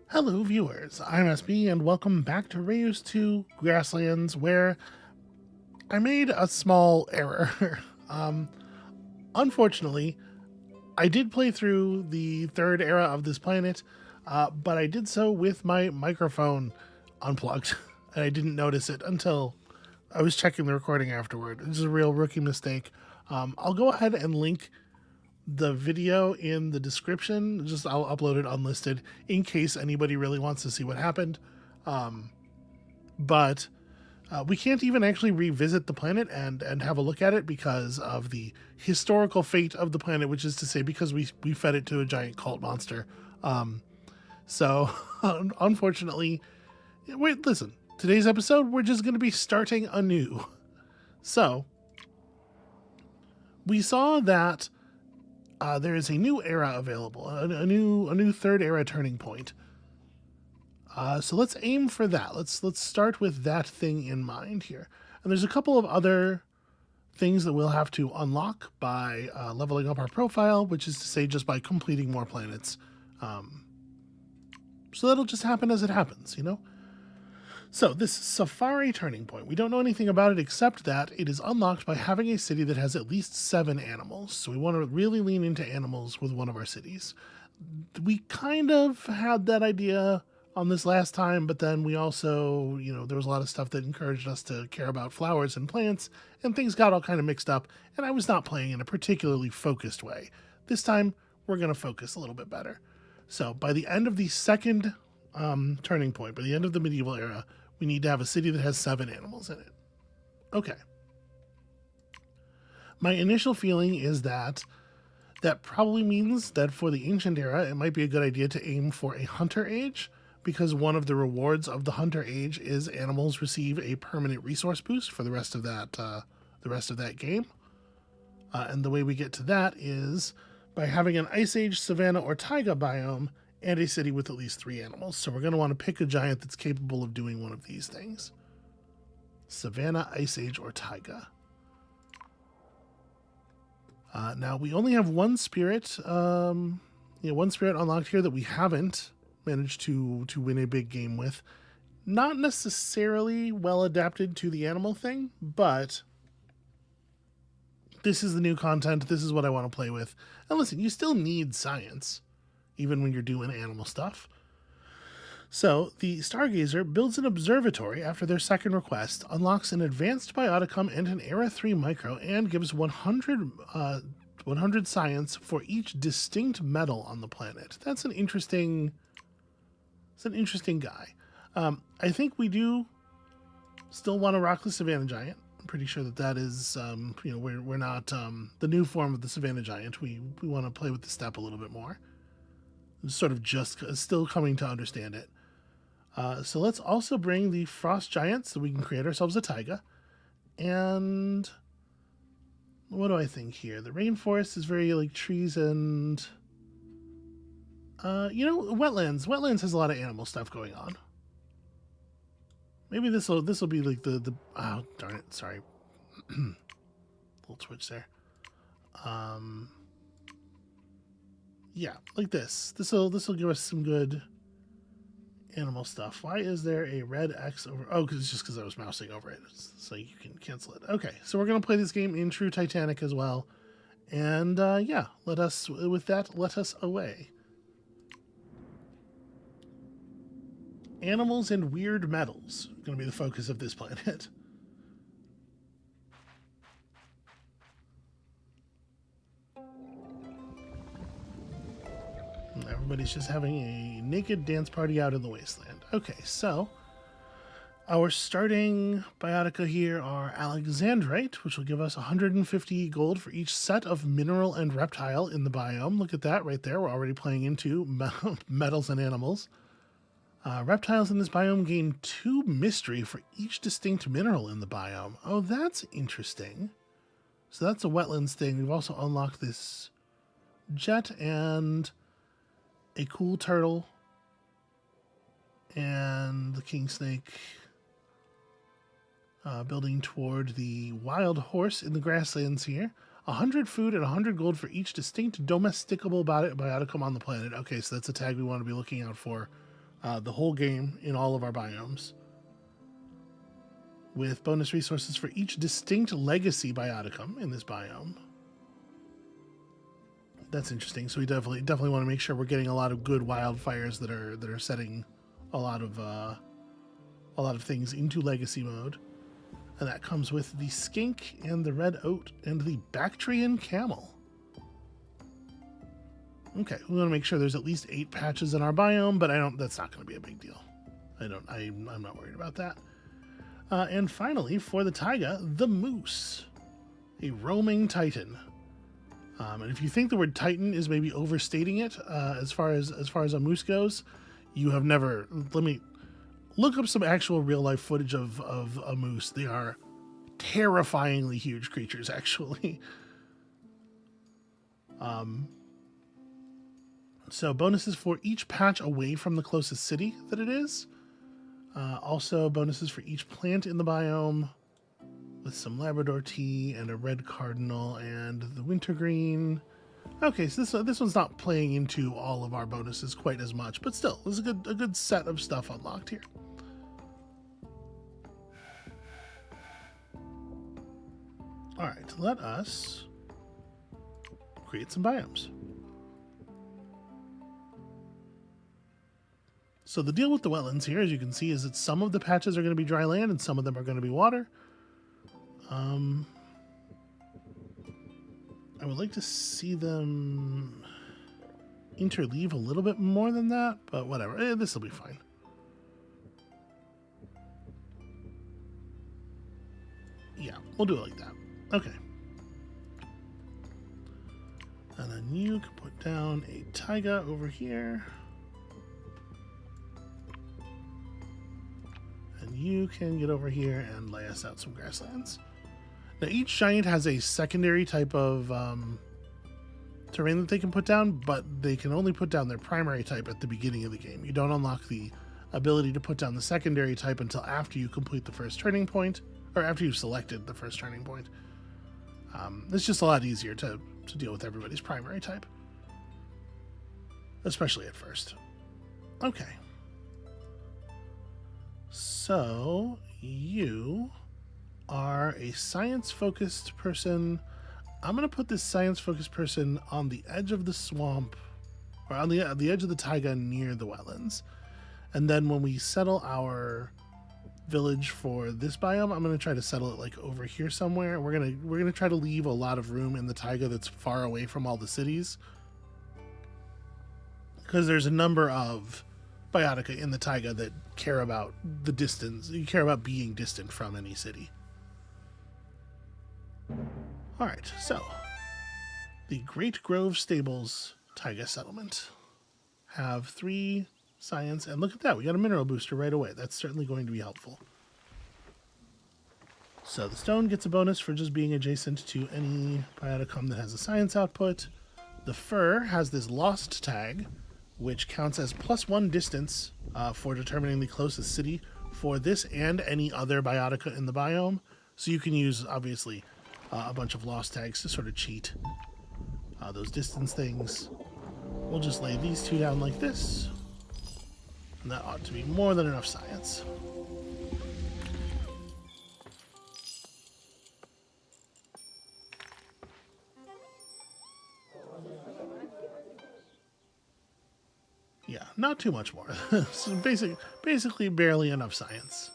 Hello, viewers. I'm SB, and welcome back to Reus 2 Grasslands, where I made a small error. um, Unfortunately, I did play through the third era of this planet, but I did so with my microphone unplugged, and I didn't notice it until I was checking the recording afterward. This is a real rookie mistake. I'll go ahead and link the video in the description. Just I'll upload it unlisted in case anybody really wants to see what happened. But we can't even actually revisit the planet and have a look at it because of the historical fate of the planet, which is to say, because we fed it to a giant cult monster. So unfortunately, wait, listen. Today's episode, we're just going to be starting anew. So we saw that there is a new era available, a new third era turning point. So let's aim for that. Let's start with that thing in mind here. And there's a couple of other things that we'll have to unlock by leveling up our profile, which is to say, just by completing more planets. So that'll just happen as it happens, you know. So this Safari turning point, we don't know anything about it except that it is unlocked by having a city that has at least 7 animals. So we want to really lean into animals with one of our cities. We kind of had that idea on this last time, but then we also, there was a lot of stuff that encouraged us to care about flowers and plants, and things got all kind of mixed up, and I was not playing in a particularly focused way. This time, we're going to focus a little bit better. So by the end of the second turning point, by the end of the medieval era, we need to have a city that has 7 animals in it. Okay. My initial feeling is that probably means that for the ancient era, it might be a good idea to aim for a hunter age, because one of the rewards of the hunter age is animals receive a permanent resource boost for the rest of that game. And the way we get to that is by having an ice age, savanna, or taiga biome and a city with at least 3 animals. So we're going to want to pick a giant that's capable of doing one of these things. Savanna, Ice Age, or Taiga. Now, we only have one spirit, one spirit unlocked here that we haven't managed to win a big game with. Not necessarily well adapted to the animal thing, but this is the new content. This is what I want to play with. And listen, you still need science, even when you're doing animal stuff. So, the Stargazer builds an observatory after their second request, unlocks an advanced bioticum and an Era 3 micro, and gives 100 science for each distinct metal on the planet. That's an interesting guy. I think we do still want to rock the Savannah Giant. I'm pretty sure that is, we're not the new form of the Savannah Giant. We want to play with the steppe a little bit more. Sort of just still coming to understand it. So let's also bring the Frost Giant so we can create ourselves a taiga. And what do I think here? The rainforest is very like trees and wetlands. Wetlands has a lot of animal stuff going on. Maybe this will be like the oh darn it, sorry. Little twitch there. Yeah, like this. This'll give us some good animal stuff. Why is there a red X over? Oh, because it's just because I was mousing over it, so you can cancel it. Okay, so we're gonna play this game in true Titanic as well, and yeah, let us away. Animals and weird metals are gonna be the focus of this planet. Everybody's just having a naked dance party out in the wasteland. Okay, so our starting biotica here are Alexandrite, which will give us 150 gold for each set of mineral and reptile in the biome. Look at that right there. We're already playing into metals and animals. Reptiles in this biome gain 2 mystery for each distinct mineral in the biome. Oh, that's interesting. So that's a wetlands thing. We've also unlocked this jet and a cool turtle, and the king snake building toward the wild horse in the grasslands here. 100 food and 100 gold for each distinct domesticable bioticum on the planet. Okay, so that's a tag we want to be looking out for the whole game in all of our biomes, with bonus resources for each distinct legacy bioticum in this biome. That's interesting. So we definitely want to make sure we're getting a lot of good wildfires that are setting a lot of things into legacy mode. And that comes with the skink and the red oat and the Bactrian camel. Okay, we want to make sure there's at least 8 patches in our biome, but that's not going to be a big deal. I'm not worried about that. And finally, for the taiga, the moose, a roaming titan. And if you think the word titan is maybe overstating it, as far as a moose goes, you have never. Let me look up some actual real life footage of a moose. They are terrifyingly huge creatures, actually. So bonuses for each patch away from the closest city that it is. Also bonuses for each plant in the biome, with some Labrador tea and a red cardinal and the wintergreen. Okay, so this one's not playing into all of our bonuses quite as much, but still, there's a good set of stuff unlocked here. All right, let us create some biomes. So the deal with the wetlands here, as you can see, is that some of the patches are going to be dry land and some of them are going to be water. I would like to see them interleave a little bit more than that, but whatever. This will be fine. Yeah, we'll do it like that. Okay. And then you can put down a taiga over here. And you can get over here and lay us out some grasslands. Now, each giant has a secondary type of terrain that they can put down, but they can only put down their primary type at the beginning of the game. You don't unlock the ability to put down the secondary type until after you complete the first turning point, or after you've selected the first turning point. It's just a lot easier to deal with everybody's primary type, especially at first. Okay. So, you are a science-focused person. I'm going to put this science-focused person on the edge of the swamp, or on the edge of the taiga near the wetlands. And then when we settle our village for this biome, I'm going to try to settle it like over here somewhere. We're going to try to leave a lot of room in the taiga that's far away from all the cities, because there's a number of biotica in the taiga that care about the distance. You care about being distant from any city. All right, so the Great Grove Stables taiga settlement have 3 science, and look at that, we got a mineral booster right away. That's certainly going to be helpful. So the stone gets a bonus for just being adjacent to any bioticum that has a science output. The fur has this lost tag, which counts as +1 distance for determining the closest city for this and any other biotica in the biome. So you can use, obviously, a bunch of lost tags to sort of cheat those distance things. We'll just lay these 2 down like this, and that ought to be more than enough science. Yeah, not too much more. So basically barely enough science.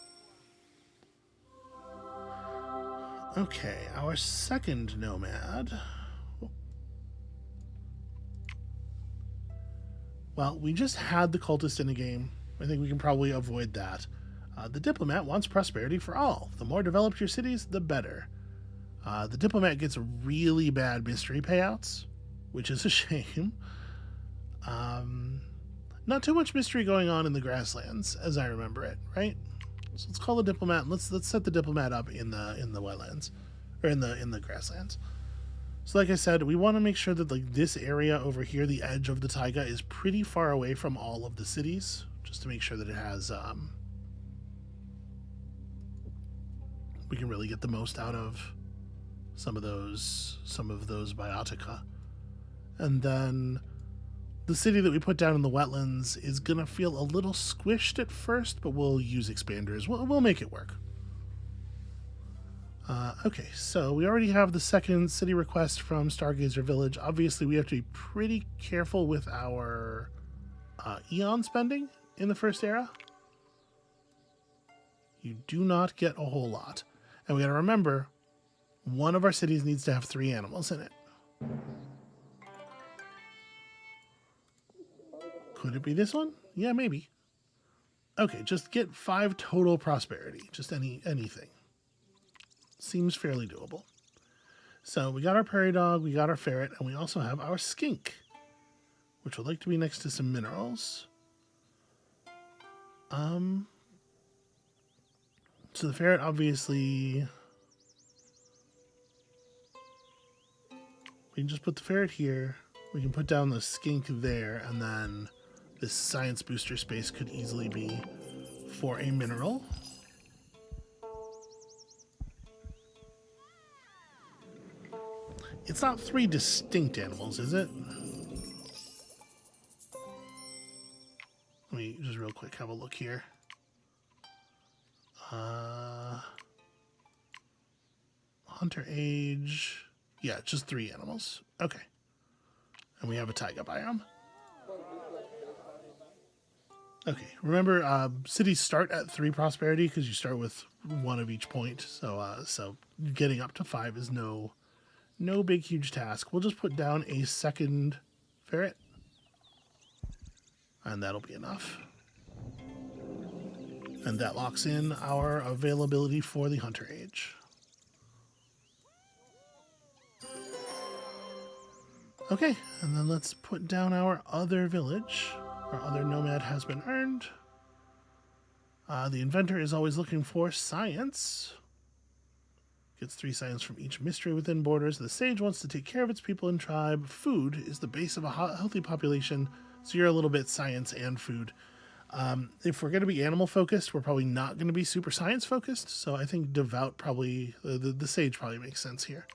Okay, our second nomad. Well, we just had the cultist in the game. I think we can probably avoid that. The diplomat wants prosperity for all. The more developed your cities, the better. The diplomat gets really bad mystery payouts, which is a shame. Not too much mystery going on in the Grasslands, as I remember it, right? So let's call the diplomat. Let's set the diplomat up in the wetlands, or in the Grasslands. So like I said, we want to make sure that like this area over here, the edge of the taiga, is pretty far away from all of the cities, just to make sure that it has we can really get the most out of some of those biotica. And then the city that we put down in the wetlands is going to feel a little squished at first, but we'll use expanders. We'll make it work. Okay, so we already have the second city request from Stargazer Village. Obviously, we have to be pretty careful with our Eon spending in the first era. You do not get a whole lot. And we got to remember, one of our cities needs to have 3 animals in it. Could it be this one? Yeah, maybe. Okay, just get 5 total prosperity. Just anything. Seems fairly doable. So we got our prairie dog, we got our ferret, and we also have our skink, which would like to be next to some minerals. So the ferret, obviously, we can just put the ferret here. We can put down the skink there, and then this science booster space could easily be for a mineral. It's not 3 distinct animals, is it? Let me just real quick have a look here. Hunter age. Yeah, just 3 animals. Okay. And we have a taiga biome. Okay, remember, cities start at 3 prosperity because you start with 1 of each point. So getting up to 5 is no big, huge task. We'll just put down a second ferret. And that'll be enough. And that locks in our availability for the hunter age. Okay, and then let's put down our other village. Our other nomad has been earned. The inventor is always looking for science. Gets 3 science from each mystery within borders. The sage wants to take care of its people and tribe. Food is the base of a healthy population, so you're a little bit science and food. If we're going to be animal focused, we're probably not going to be super science focused, so I think devout probably, the sage probably makes sense here.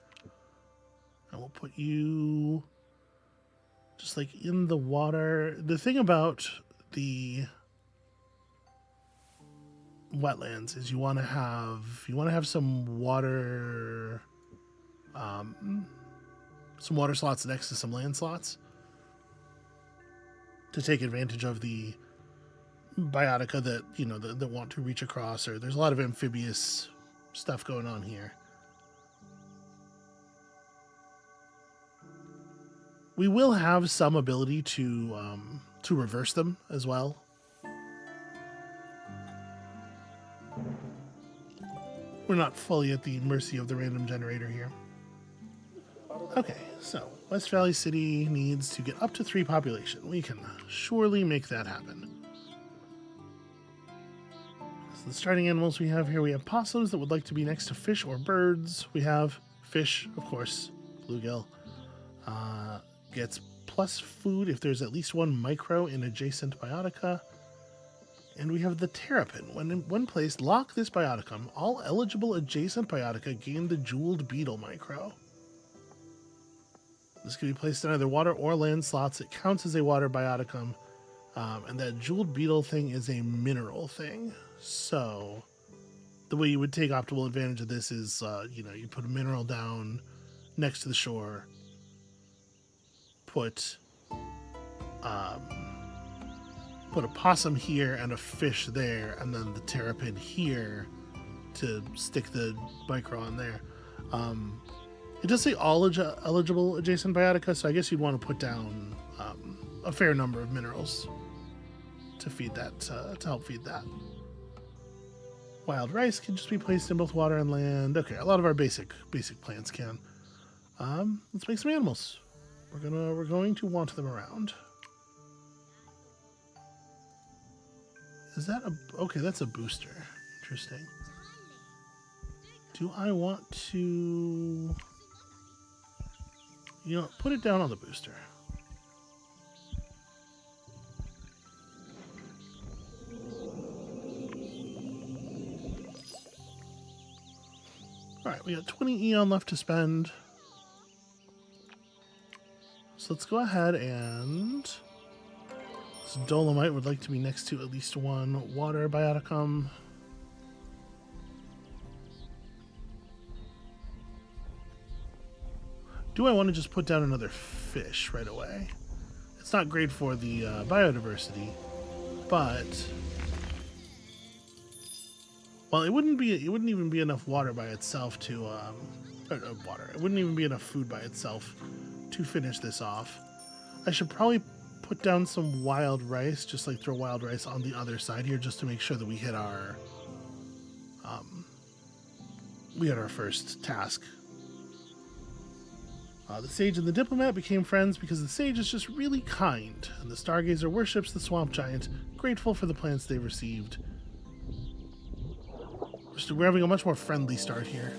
And we'll put you just like in the water. The thing about the wetlands is you want to have some water slots next to some land slots to take advantage of the biotica that want to reach across, or there's a lot of amphibious stuff going on here. We will have some ability to reverse them as well. We're not fully at the mercy of the random generator here. Okay, so West Valley City needs to get up to 3 population. We can surely make that happen. So the starting animals we have here, we have possums that would like to be next to fish or birds. We have fish, of course, bluegill. Gets plus food if there's at least 1 micro in adjacent biotica. And we have the terrapin. When in one place, lock this bioticum. All eligible adjacent biotica gain the jeweled beetle micro. This can be placed in either water or land slots. It counts as a water bioticum. And that jeweled beetle thing is a mineral thing. So the way you would take optimal advantage of this is, you put a mineral down next to the shore. Put a possum here and a fish there, and then the terrapin here to stick the micro on there. It does say all eligible adjacent biotica, so I guess you'd want to put down a fair number of minerals to feed that, to help feed that. Wild rice can just be placed in both water and land. Okay, a lot of our basic plants can. Let's make some animals. We're going to want them around. Is that okay, that's a booster. Interesting. Do I want to, put it down on the booster. Alright, we got 20 Eon left to spend. So let's go ahead and this dolomite would like to be next to at least one water bioticum. Do I want to just put down another fish right away? It's not great for the biodiversity, but well, it wouldn't even be enough water by itself to water. It wouldn't even be enough food by itself to finish this off. I should probably put down some wild rice, just like throw wild rice on the other side here, just to make sure that we hit our first task. The sage and the diplomat became friends because the sage is just really kind, and the stargazer worships the swamp giant, grateful for the plants they've received. We're having a much more friendly start here.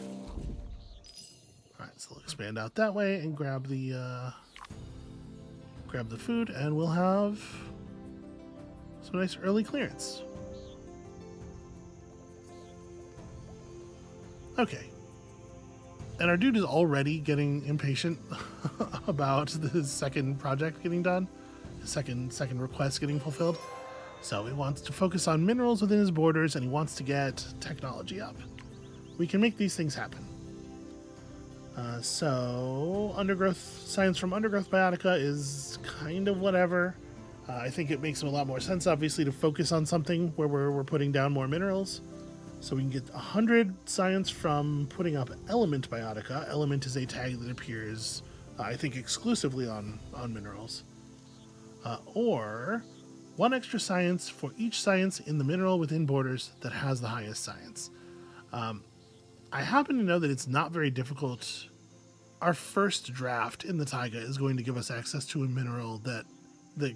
Alright, so we'll expand out that way and grab the food, and we'll have some nice early clearance. Okay. And our dude is already getting impatient about the second project getting done, the second request getting fulfilled. So he wants to focus on minerals within his borders, and he wants to get technology up. We can make these things happen. So undergrowth science from Undergrowth Biotica is kind of whatever. I think it makes a lot more sense, obviously, to focus on something where we're putting down more minerals. So we can get 100 science from putting up Element Biotica. Element is a tag that appears, I think, exclusively on minerals. Or 1 extra science for each science in the mineral within borders that has the highest science. I happen to know that it's not very difficult. Our first draft in the taiga is going to give us access to a mineral that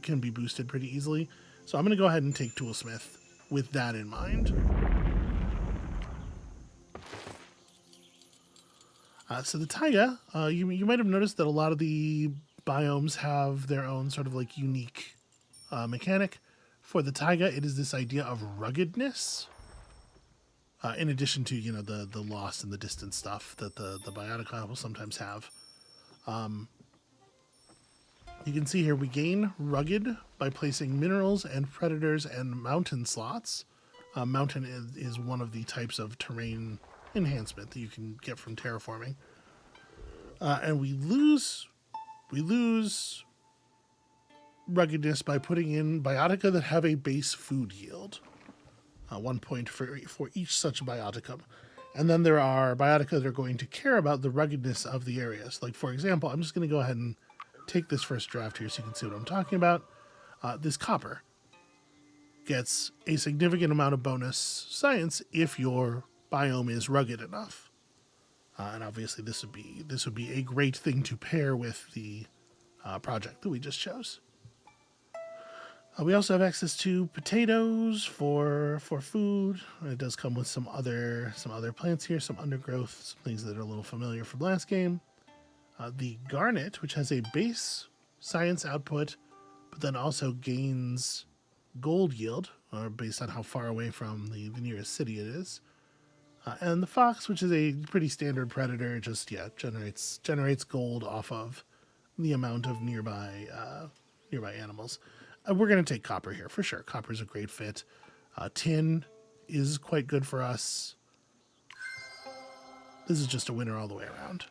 can be boosted pretty easily. So I'm going to go ahead and take Toolsmith with that in mind. So the taiga, you might have noticed that a lot of the biomes have their own sort of like unique mechanic. For the taiga, it is this idea of ruggedness. In addition to, the lost and the distant stuff that the biotica will sometimes have. You can see here we gain rugged by placing minerals and predators and mountain slots. Mountain is one of the types of terrain enhancement that you can get from terraforming. And we lose ruggedness by putting in biotica that have a base food yield. 1 point for each such bioticum. And then there are biotica that are going to care about the ruggedness of the areas. Like, for example, I'm just going to go ahead and take this first draft here so you can see what I'm talking about. This copper gets a significant amount of bonus science if your biome is rugged enough. And obviously this would be a great thing to pair with the project that we just chose. We also have access to potatoes for food. It does come with some other plants here, some undergrowth, some things that are a little familiar from last game. The garnet, which has a base science output, but then also gains gold yield, based on how far away from the nearest city it is. And the fox, which is a pretty standard predator, just generates gold off of the amount of nearby animals. We're going to take copper here for sure. Copper is a great fit. Tin is quite good for us. This is just a winner all the way around.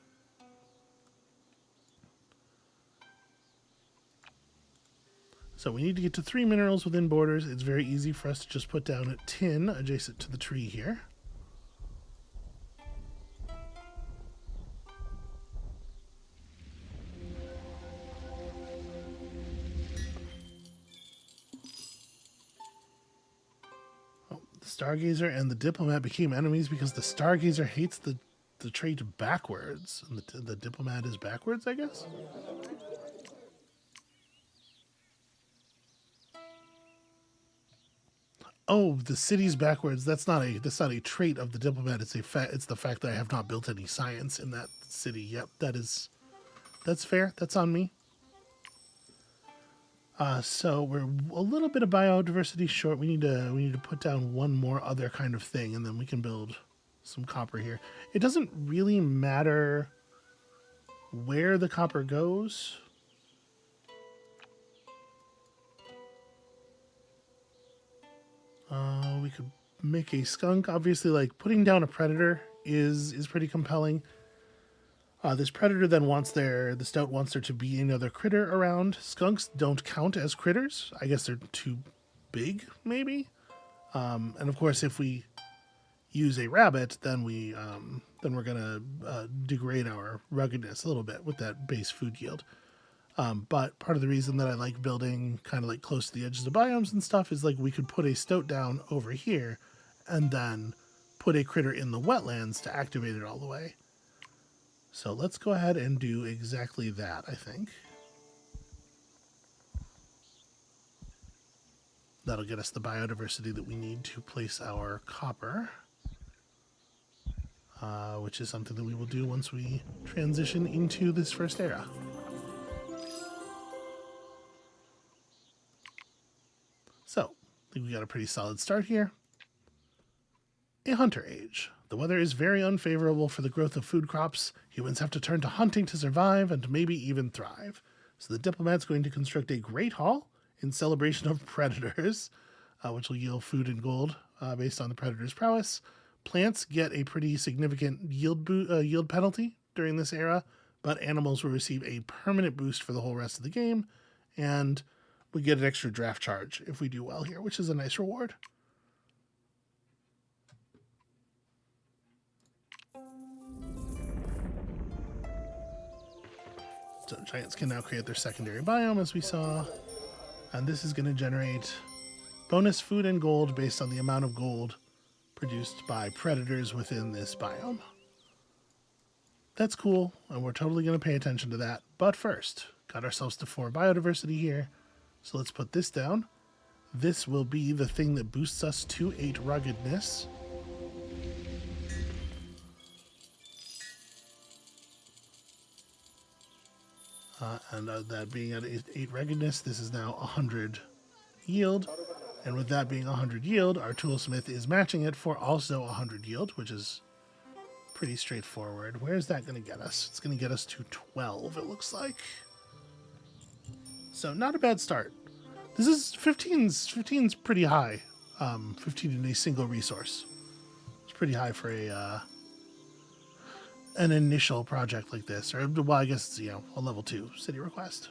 So we need to get to 3 minerals within borders. It's very easy for us to just put down a tin adjacent to the tree here. Stargazer and the diplomat became enemies because the stargazer hates the trait backwards, and the diplomat is backwards, I guess. Oh, the city's backwards. That's not a trait of the diplomat. It's the fact that I have not built any science in that city. Yep, that's fair. That's on me. So we're a little bit of biodiversity short. We need to put down one more other kind of thing, and then we can build some copper here. It doesn't really matter where the copper goes. we could make a skunk. Obviously, like putting down a predator is pretty compelling. This predator then the stout wants there to be another critter around. Skunks don't count as critters. I guess they're too big, maybe. And of course, if we use a rabbit, then we're gonna degrade our ruggedness a little bit with that base food yield. But part of the reason that I like building kind of like close to the edges of biomes and stuff is like we could put a stoat down over here and then put a critter in the wetlands to activate it all the way. So let's go ahead and do exactly that, I think. That'll get us the biodiversity that we need to place our copper, which is something that we will do once we transition into this first era. So, I think we got a pretty solid start here. A hunter age. The weather is very unfavorable for the growth of food crops. Humans have to turn to hunting to survive and maybe even thrive. So the diplomat's going to construct a great hall in celebration of predators, which will yield food and gold based on the predator's prowess. Plants get a pretty significant yield penalty during this era, but animals will receive a permanent boost for the whole rest of the game, and we get an extra draft charge if we do well here, which is a nice reward. So giants can now create their secondary biome, as we saw, and this is going to generate bonus food and gold based on the amount of gold produced by predators within this biome. That's cool, and we're totally going to pay attention to that. But first, got ourselves to 4 biodiversity here, so let's put this down. This will be the thing that boosts us to 8 ruggedness. That being at 8 ruggedness, this is now 100 yield. And with that being 100 yield, our toolsmith is matching it for also 100 yield, which is pretty straightforward. Where's that going to get us? It's going to get us to 12, it looks like. So not a bad start. This is 15's pretty high. 15 in a single resource. It's pretty high for an initial project like this. Or, well, I guess it's, a level 2 city request.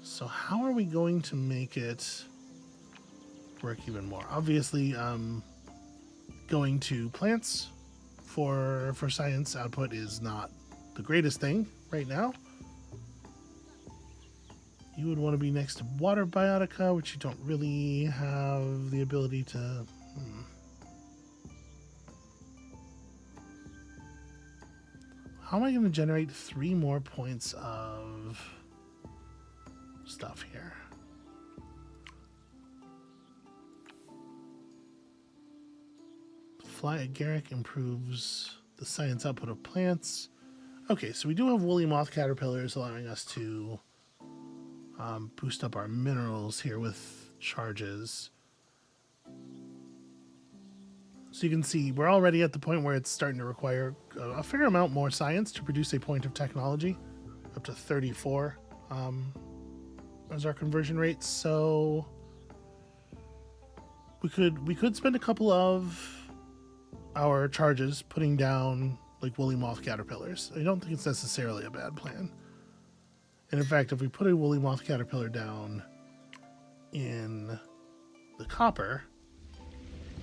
So how are we going to make it work even more? Obviously, going to plants for science output is not the greatest thing right now. You would want to be next to water biotica, which you don't really have the ability to... How am I going to generate 3 more points of stuff here? Fly agaric improves the science output of plants. Okay, so we do have woolly moth caterpillars allowing us to boost up our minerals here with charges. So you can see we're already at the point where it's starting to require a fair amount more science to produce a point of technology, up to 34 as our conversion rate. So we could spend a couple of our charges putting down like woolly moth caterpillars. I don't think it's necessarily a bad plan. And in fact, if we put a woolly moth caterpillar down in the copper,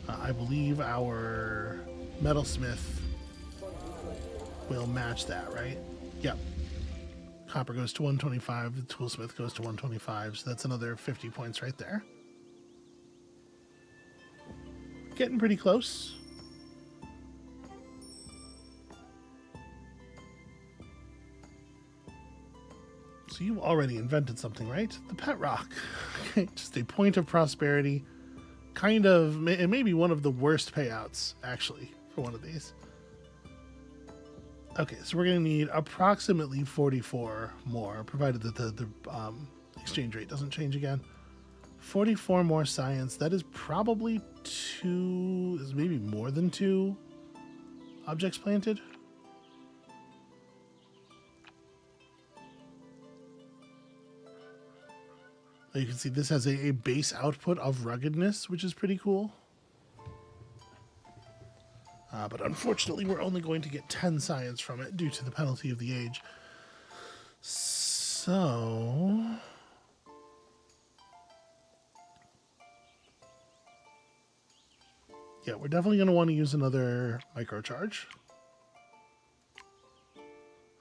I believe our metalsmith will match that, right? Yep. Copper goes to 125, the toolsmith goes to 125, so that's another 50 points right there. Getting pretty close. So you already invented something, right? The pet rock. Okay, just a point of prosperity. Kind of, it may be one of the worst payouts, actually, for one of these. Okay, so we're going to need approximately 44 more, provided that the exchange rate doesn't change again. 44 more science. That is probably 2, is maybe more than 2 objects planted. You can see this has a base output of ruggedness, which is pretty cool. But unfortunately, we're only going to get 10 science from it due to the penalty of the age. So... yeah, we're definitely going to want to use another microcharge.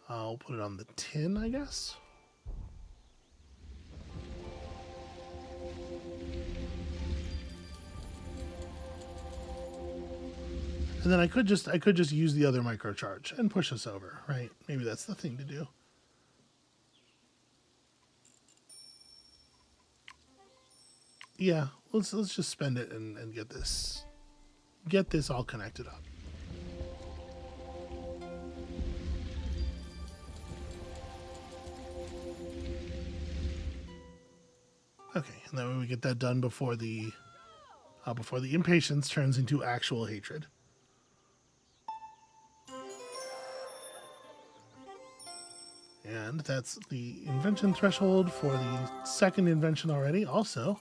I'll put it on the tin, I guess. And then I could just use the other microcharge and push us over, right? Maybe that's the thing to do. Yeah, let's just spend it and get this all connected up. Okay, and that way we get that done before the impatience turns into actual hatred. And that's the invention threshold for the second invention already. Also,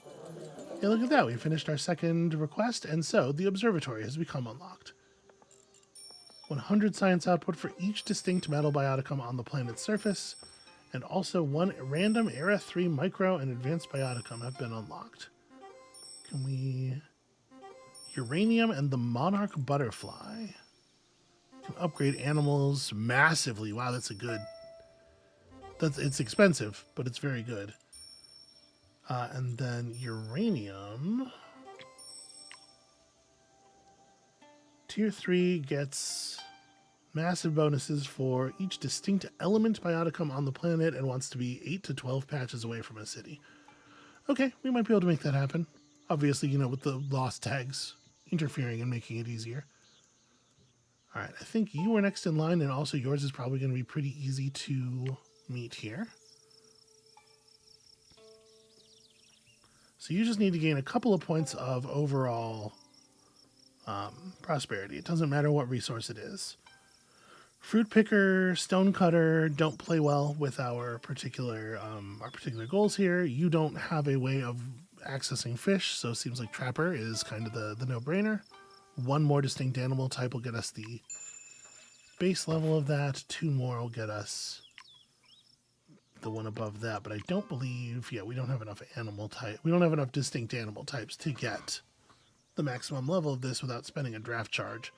yeah, look at that. We finished our second request, and so the observatory has become unlocked. 100 science output for each distinct metal bioticum on the planet's surface, and also 1 random Era 3 micro and advanced bioticum have been unlocked. Can we... uranium and the monarch butterfly. Can upgrade animals massively. Wow, that's a good... it's expensive, but it's very good. And then uranium. Tier 3 gets massive bonuses for each distinct element bioticum on the planet and wants to be 8 to 12 patches away from a city. Okay, we might be able to make that happen. Obviously, you know, with the lost tags interfering and making it easier. All right, I think you are next in line, and also yours is probably going to be pretty easy to meet here. So you just need to gain a couple of points of overall prosperity. It doesn't matter what resource it is. Fruit picker, stone cutter don't play well with our particular goals here. You don't have a way of accessing fish, so it seems like trapper is kind of the no-brainer. 1 more distinct animal type will get us the base level of that. 2 more will get us the one above that, but I don't believe, yeah, we don't have enough animal type. We don't have enough distinct animal types to get the maximum level of this without spending a draft charge.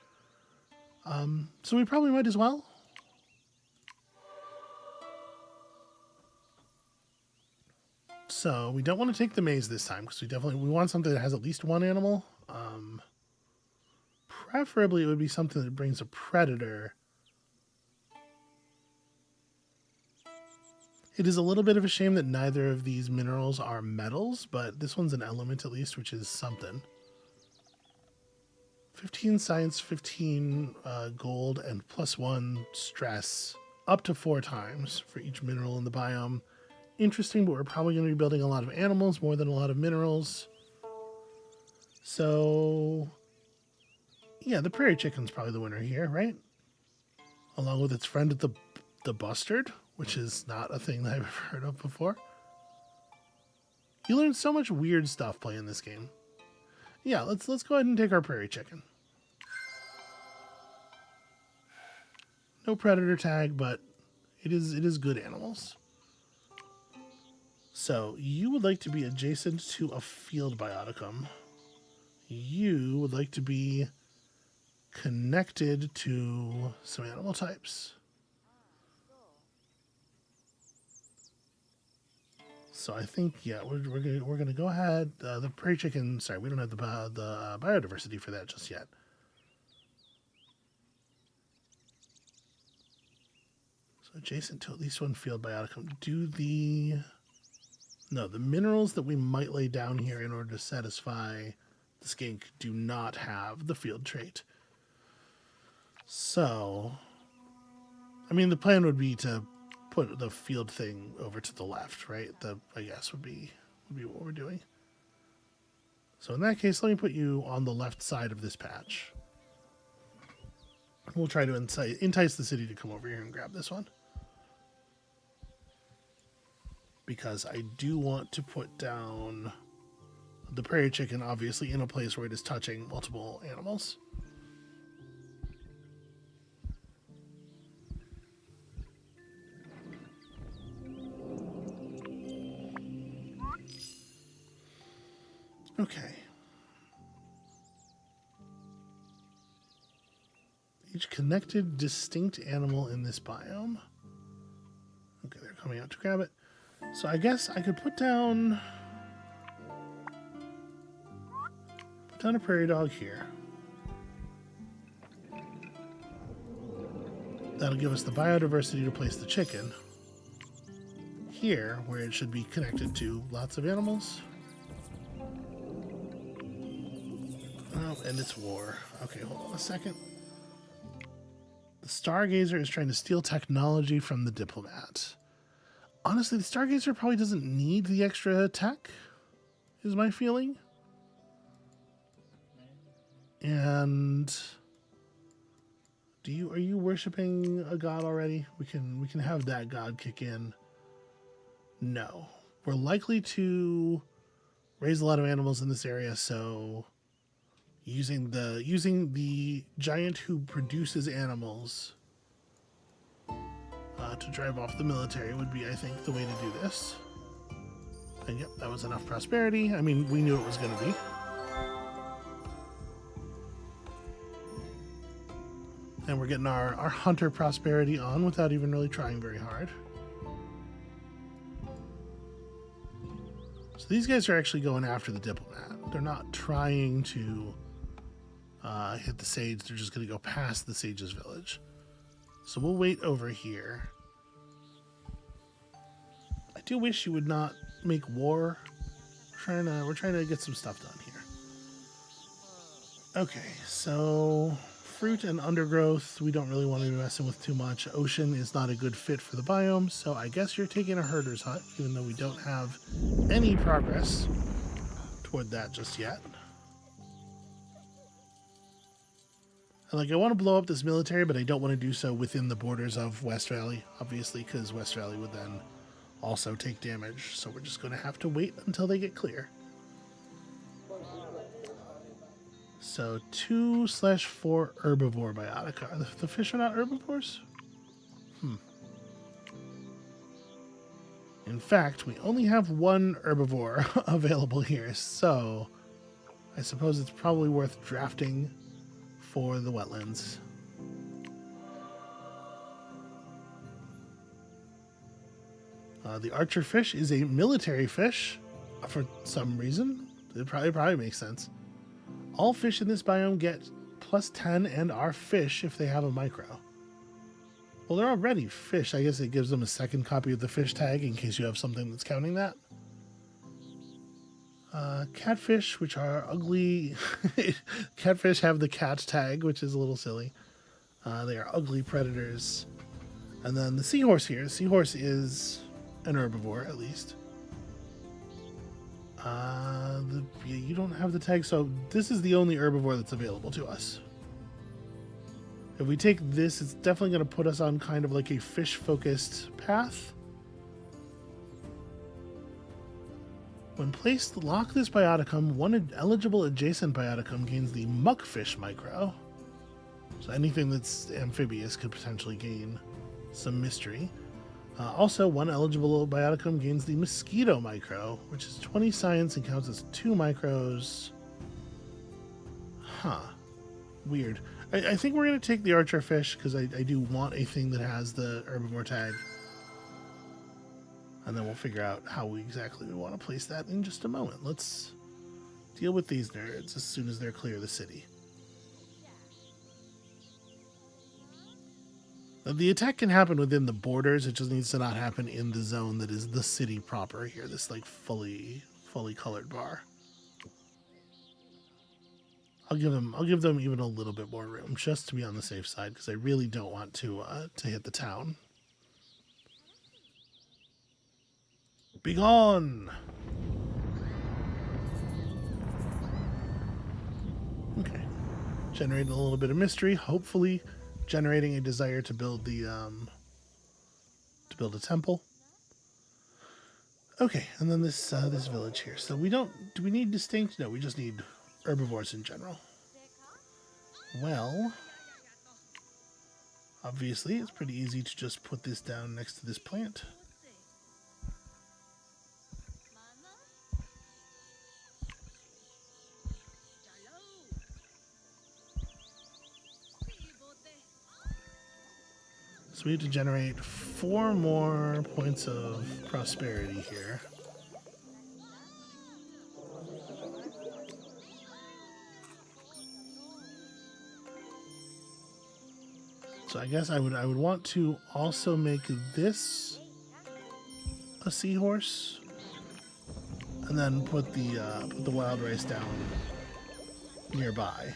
So we probably might as well. So we don't want to take the maze this time because we want something that has at least 1 animal. Preferably it would be something that brings a predator. It is a little bit of a shame that neither of these minerals are metals, but this one's an element at least, which is something. 15 science, 15 gold, and +1 stress, up to 4 times for each mineral in the biome. Interesting, but we're probably going to be building a lot of animals more than a lot of minerals. So, yeah, the prairie chicken's probably the winner here, right? Along with its friend, the bustard, which is not a thing that I've ever heard of before. You learn so much weird stuff playing this game. Yeah, let's go ahead and take our prairie chicken. No predator tag, but it is good animals. So you would like to be adjacent to a field bioticum. You would like to be connected to some animal types. So I think, yeah, we're gonna go ahead. The prairie chicken. Sorry, we don't have the biodiversity for that just yet. So adjacent to at least 1 field bioticum. The minerals that we might lay down here in order to satisfy the skink do not have the field trait. So, I mean, the plan would be to put the field thing over to the left, right? I guess would be what we're doing. So in that case, let me put you on the left side of this patch. We'll try to entice the city to come over here and grab this one. Because I do want to put down the prairie chicken, obviously, in a place where it is touching multiple animals. Okay. Each connected, distinct animal in this biome. Okay, they're coming out to grab it. So I guess I could put down a prairie dog here. That'll give us the biodiversity to place the chicken here, where it should be connected to lots of animals. Oh, and it's war. Okay, hold on a second. The Stargazer is trying to steal technology from the Diplomat. Honestly, the Stargazer probably doesn't need the extra tech, is my feeling. And are you worshiping a god already? We can have that god kick in. No. We're likely to raise a lot of animals in this area, so using the giant who produces animals to drive off the military would be, I think, the way to do this. And yep, that was enough prosperity. I mean, we knew it was going to be. And we're getting our hunter prosperity on without even really trying very hard. So these guys are actually going after the Diplomat. They're not trying to hit the sage. They're just going to go past the sage's village. So we'll wait over here. I do wish you would not make war. We're trying to get some stuff done here. Okay, so fruit and undergrowth, we don't really want to be messing with too much. Ocean is not a good fit for the biome, so I guess you're taking a herder's hut, even though we don't have any progress toward that just yet. And like, I want to blow up this military, but I don't want to do so within the borders of West Valley, obviously, because West Valley would then also take damage. So we're just going to have to wait until they get clear. So 2/4 herbivore biotica. The fish are not herbivores? In fact, we only have one herbivore available here, so I suppose it's probably worth drafting for the wetlands. The archer fish is a military fish for some reason. It probably makes sense. All fish in this biome get +10 and are fish if they have a micro. Well, they're already fish. I guess it gives them a second copy of the fish tag in case you have something that's counting that. Catfish, which are ugly. Catfish have the cat tag, which is a little silly. They are ugly predators. And then the seahorse here. Seahorse is an herbivore, at least. You don't have the tag, so this is the only herbivore that's available to us. If we take this, it's definitely going to put us on kind of like a fish-focused path. When placed, lock this bioticum. One eligible adjacent bioticum gains the muckfish micro. So anything that's amphibious could potentially gain some mystery. Also, one eligible bioticum gains the mosquito micro, which is 20 science and counts as 2 micros. Huh. Weird. I think we're going to take the archer fish because I do want a thing that has the herbivore tag. And then we'll figure out how exactly we want to place that in just a moment. Let's deal with these nerds as soon as they're clear of the city. The attack can happen within the borders. It just needs to not happen in the zone that is the city proper here. This like fully colored bar. I'll give them even a little bit more room just to be on the safe side because I really don't want to hit the town. Be gone. Okay. Generating a little bit of mystery, hopefully generating a desire to build the a temple. Okay, and then this village here. So do we need distinct? No, we just need herbivores in general. Well, obviously it's pretty easy to just put this down next to this plant. So we have to generate 4 more points of prosperity here. So I guess I would want to also make this a seahorse, and then put the wild rice down nearby,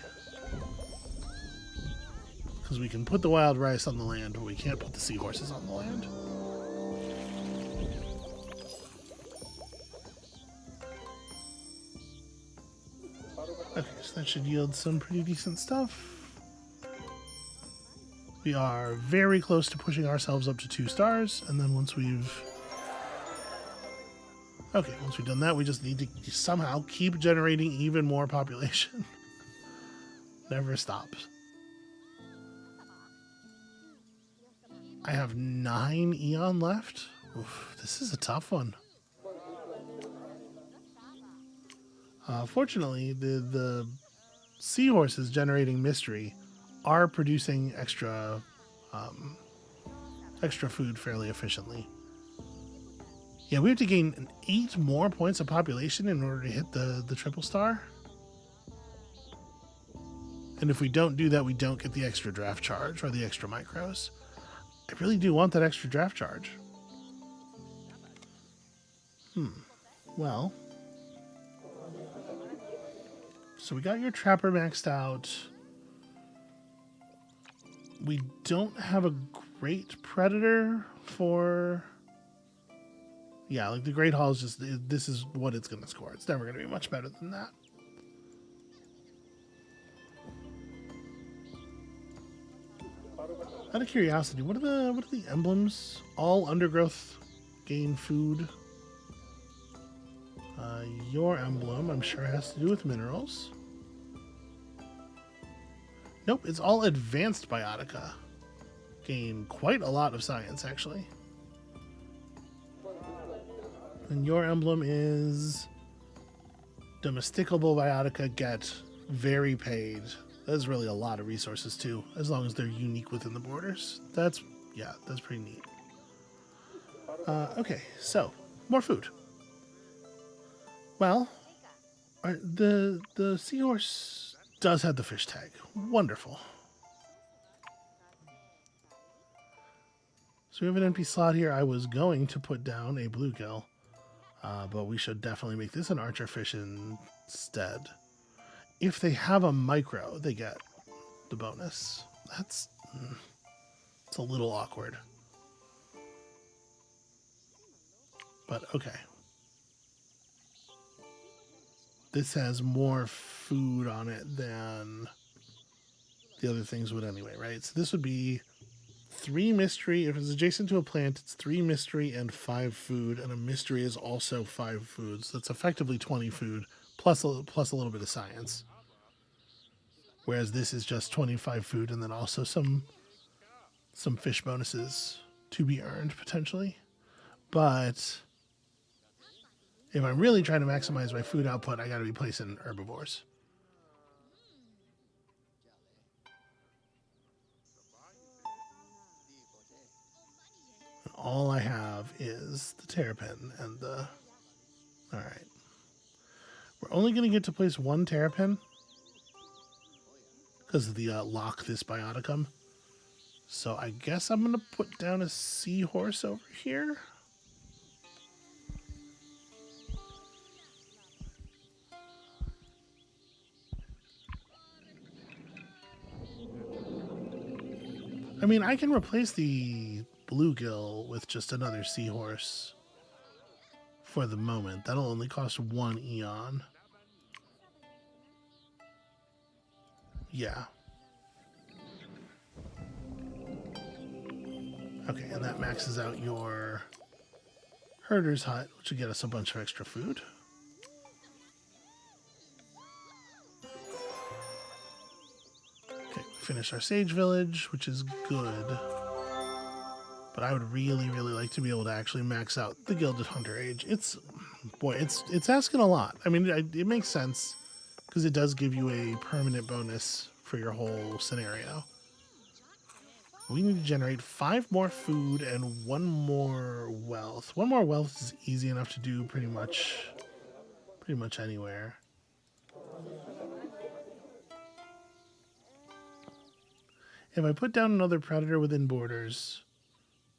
because we can put the wild rice on the land, but we can't put the seahorses on the land. Okay, so that should yield some pretty decent stuff. We are very close to pushing ourselves up to 2 stars, and then once we've done that, we just need to somehow keep generating even more population. Never stops. I have 9 Eon left. Oof, this is a tough one. Fortunately, the seahorses generating mystery are producing extra food fairly efficiently. Yeah, we have to gain 8 more points of population in order to hit the triple star. And if we don't do that, we don't get the extra draft charge or the extra micros. I really do want that extra draft charge. Well. So we got your trapper maxed out. We don't have a great predator for... Yeah, like the Great Hall is just... This is what it's going to score. It's never going to be much better than that. Out of curiosity, what are the emblems? All undergrowth gain food. Your emblem, I'm sure, has to do with minerals. Nope, it's all advanced biotica. Gain quite a lot of science, actually. And your emblem is domesticable biotica, get very paid. That's really a lot of resources too, as long as they're unique within the borders. That's pretty neat. Okay, so more food. Well, the seahorse does have the fish tag. Wonderful. So we have an empty slot here. I was going to put down a bluegill, but we should definitely make this an archer fish instead. If they have a micro, they get the bonus. It's a little awkward. But okay. This has more food on it than the other things would anyway, right? So this would be 3 mystery. If it's adjacent to a plant, it's 3 mystery and 5 food, and a mystery is also 5 food. So that's effectively 20 food, plus a little bit of science. Whereas this is just 25 food and then also some fish bonuses to be earned, potentially. But if I'm really trying to maximize my food output, I got to be placing herbivores. And all I have is the terrapin and the... Alright. We're only going to get to place 1 terrapin because of the lock this bioticum. So I guess I'm going to put down a seahorse over here. I mean, I can replace the bluegill with just another seahorse for the moment. That'll only cost 1 Eon. Yeah. Okay, and that maxes out your herder's hut, which will get us a bunch of extra food. Okay, we finished our sage village, which is good. But I would really, really like to be able to actually max out the Gilded Hunter Age. It's asking a lot. I mean, it makes sense because it does give you a permanent bonus for your whole scenario. We need to generate 5 more food and 1 more wealth. 1 more wealth is easy enough to do pretty much anywhere. If I put down another predator within borders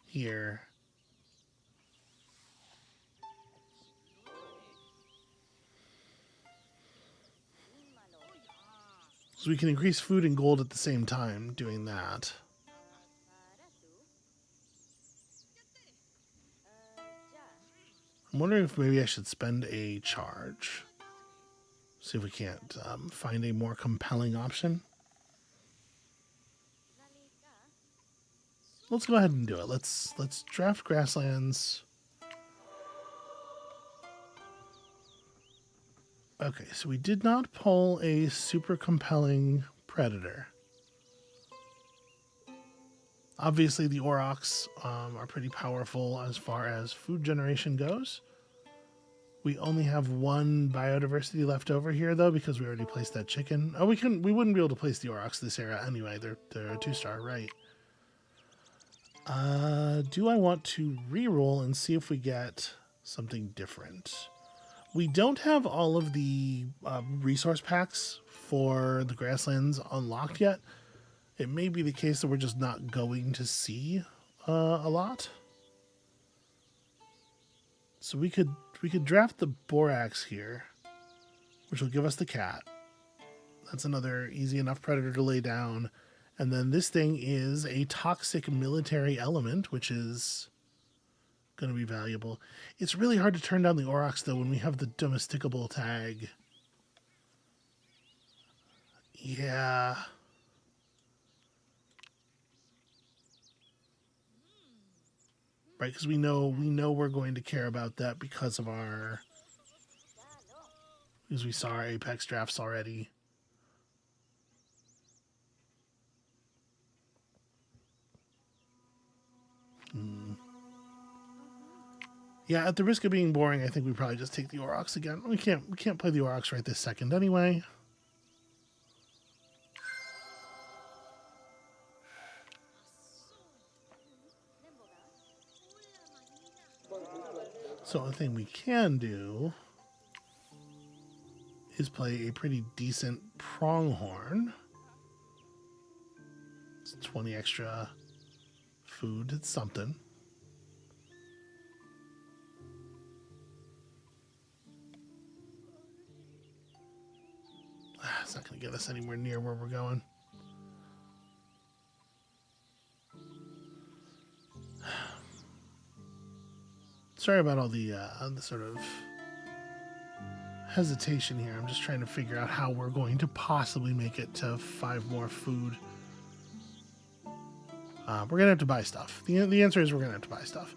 here, so we can increase food and gold at the same time doing that. I'm wondering if maybe I should spend a charge. See if we can't find a more compelling option. Let's go ahead and do it. Let's draft Grasslands. Okay, so we did not pull a super compelling predator. Obviously, the aurochs are pretty powerful as far as food generation goes. We only have 1 biodiversity left over here, though, because we already placed that chicken. Oh, we wouldn't be able to place the aurochs this era anyway. They're a 2-star, right? Do I want to reroll and see if we get something different? We don't have all of the resource packs for the Grasslands unlocked yet. It may be the case that we're just not going to see a lot. So we could draft the Borax here, which will give us the cat. That's another easy enough predator to lay down. And then this thing is a toxic military element, which is going to be valuable. It's really hard to turn down the aurochs, though, when we have the domesticable tag. Yeah. Right, because we know we're going to care about that because we saw our Apex drafts already. Yeah, at the risk of being boring, I think we probably just take the aurochs again. We can't play the aurochs right this second anyway. So the thing we can do is play a pretty decent pronghorn. It's 20 extra food. It's something. It's not going to get us anywhere near where we're going. Sorry about all the sort of hesitation here. I'm just trying to figure out how we're going to possibly make it to 5 more food. We're going to have to buy stuff. The answer is we're going to have to buy stuff.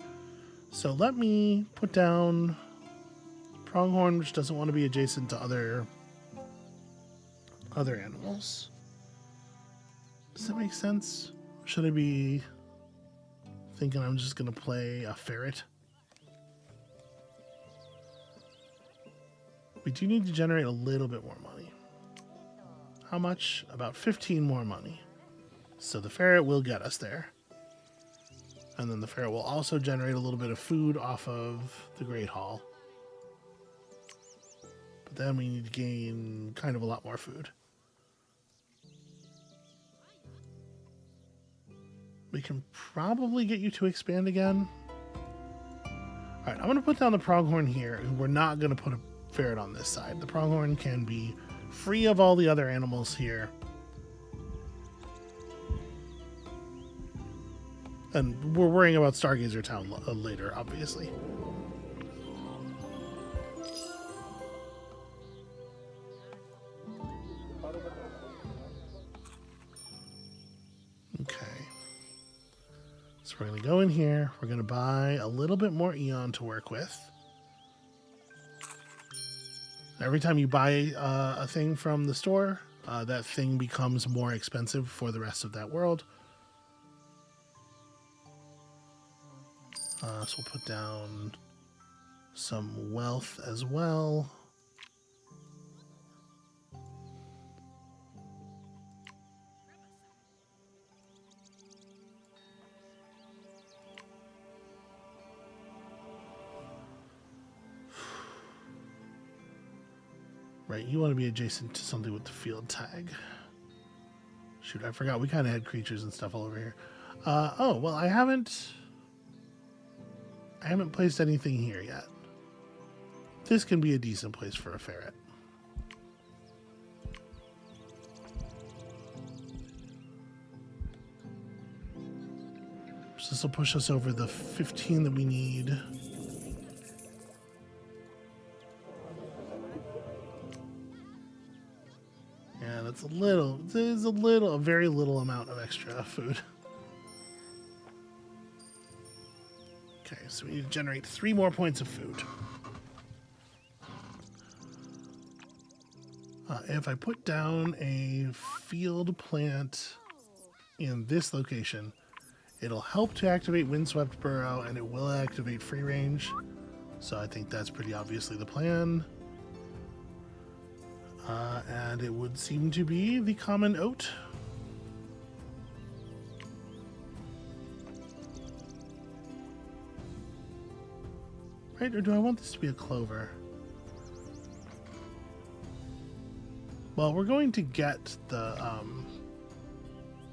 So let me put down pronghorn, which doesn't want to be adjacent to other animals. Does that make sense? Should I be thinking I'm just going to play a ferret? We do need to generate a little bit more money. How much? About 15 more money. So the ferret will get us there. And then the ferret will also generate a little bit of food off of the Great Hall. But then we need to gain kind of a lot more food. We can probably get you to expand again. Alright, I'm going to put down the pronghorn here, and we're not going to put a ferret on this side. The pronghorn can be free of all the other animals here. And we're worrying about Stargazer Town later, obviously. Okay. So we're going to go in here. We're going to buy a little bit more Eon to work with. Every time you buy a thing from the store, that thing becomes more expensive for the rest of that world. So we'll put down some wealth as well. Right, you want to be adjacent to something with the field tag. Shoot, I forgot. We kind of had creatures and stuff all over here. Oh, well, I haven't placed anything here yet. This can be a decent place for a ferret. So this will push us over the 15 that we need. Yeah, that's a very little amount of extra food. Okay, so we need to generate 3 more points of food. If I put down a field plant in this location, it'll help to activate Windswept Burrow, and it will activate free range. So I think that's pretty obviously the plan. And it would seem to be the common oat. Right, or do I want this to be a clover? Well, we're going to get the,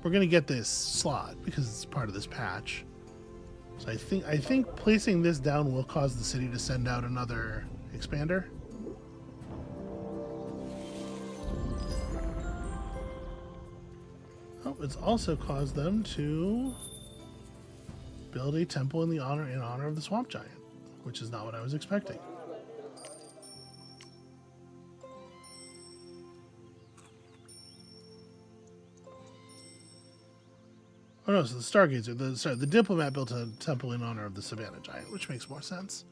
we're going to get this slot because it's part of this patch. So I think placing this down will cause the city to send out another expander. Oh, it's also caused them to build a temple in honor of the swamp giant, which is not what I was expecting. Oh no, so the Stargazer, the diplomat built a temple in honor of the Savannah Giant, which makes more sense.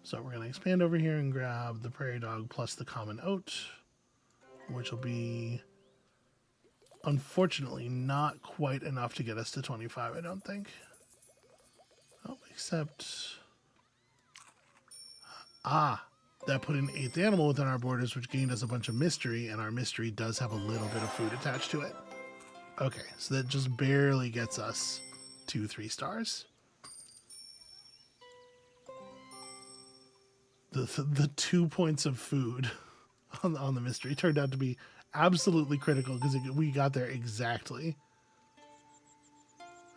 So we're going to expand over here and grab the prairie dog plus the common oat, which will be, unfortunately, not quite enough to get us to 25, I don't think. Oh, except... that put an 8th animal within our borders, which gained us a bunch of mystery, and our mystery does have a little bit of food attached to it. Okay, so that just barely gets us to 3 stars. The 2 points of food on the mystery turned out to be absolutely critical because we got there exactly.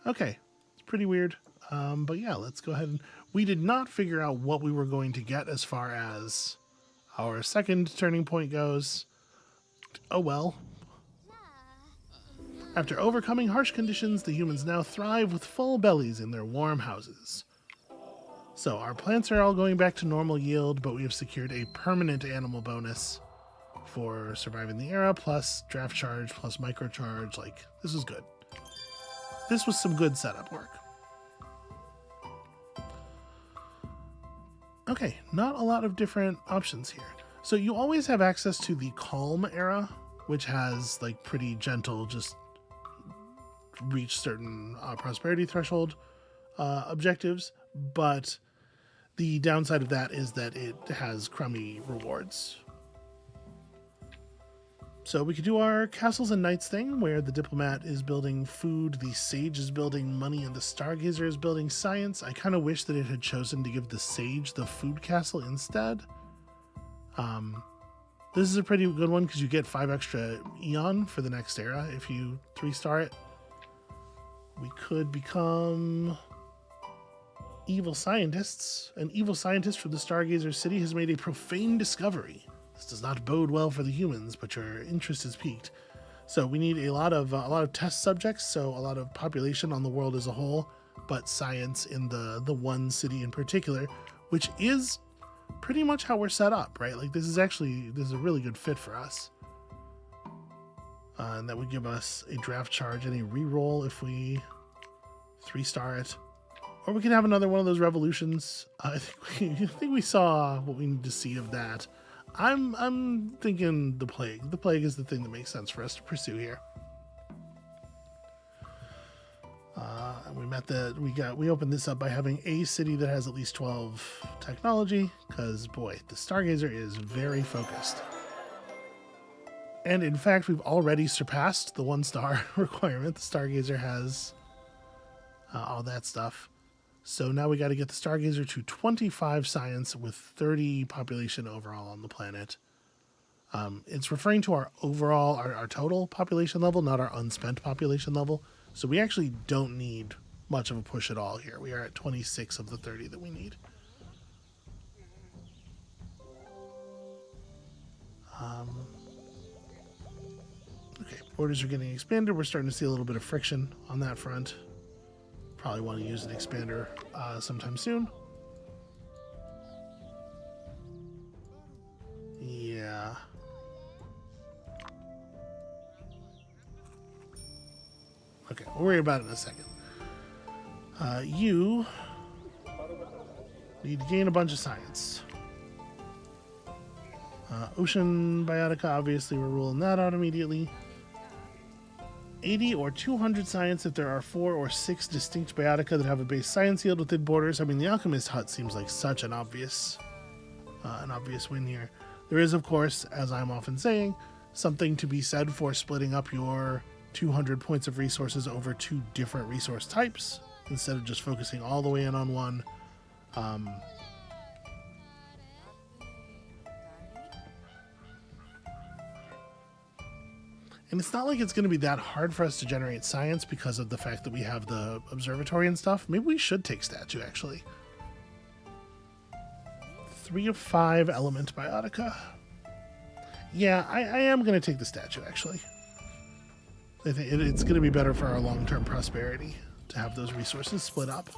Okay, it's pretty weird. But yeah, let's go ahead and... We did not figure out what we were going to get as far as our second turning point goes. Oh well. After overcoming harsh conditions, the humans now thrive with full bellies in their warm houses. So our plants are all going back to normal yield, but we have secured a permanent animal bonus for surviving the era, plus draft charge, plus microcharge. Like, this was good. This was some good setup work. Okay, not a lot of different options here. So you always have access to the calm era, which has like pretty gentle, just reach certain prosperity threshold objectives, but the downside of that is that it has crummy rewards. So we could do our castles and knights thing, where the diplomat is building food, the sage is building money, and the stargazer is building science. I kind of wish that it had chosen to give the sage the food castle instead. This is a pretty good one because you get 5 extra Eon for the next era if you 3-star it. We could become evil scientists. An evil scientist from the Stargazer City has made a profane discovery. This does not bode well for the humans, but your interest is piqued. So we need a lot of test subjects, so a lot of population on the world as a whole, but science in the one city in particular, which is pretty much how we're set up, right? Like this is a really good fit for us. And that would give us a draft charge and a reroll if we 3-star it. Or we could have another one of those revolutions. I think we saw what we need to see of that. I'm thinking the plague. The plague is the thing that makes sense for us to pursue here. We opened this up by having a city that has at least 12 technology, because boy, the Stargazer is very focused. And in fact, we've already surpassed the 1-star requirement. The Stargazer has all that stuff. So now we got to get the Stargazer to 25 science with 30 population overall on the planet. It's referring to our overall, our total population level, not our unspent population level. So we actually don't need much of a push at all here. We are at 26 of the 30 that we need. Okay, borders are getting expanded. We're starting to see a little bit of friction on that front. Probably want to use an expander sometime soon. Yeah. Okay, we'll worry about it in a second. You need to gain a bunch of science. Ocean Biotica, obviously we're ruling that out immediately. 80 or 200 science if there are 4 or 6 distinct Biotica that have a base science yield within borders. I mean, the Alchemist Hut seems like such an obvious win here. There is, of course, as I'm often saying, something to be said for splitting up your 200 points of resources over 2 different resource types instead of just focusing all the way in on one. And it's not like it's going to be that hard for us to generate science because of the fact that we have the observatory and stuff. Maybe we should take statue, actually. 3 of 5 element biotica. Yeah, I am going to take the statue, actually. I think it's going to be better for our long-term prosperity to have those resources split up.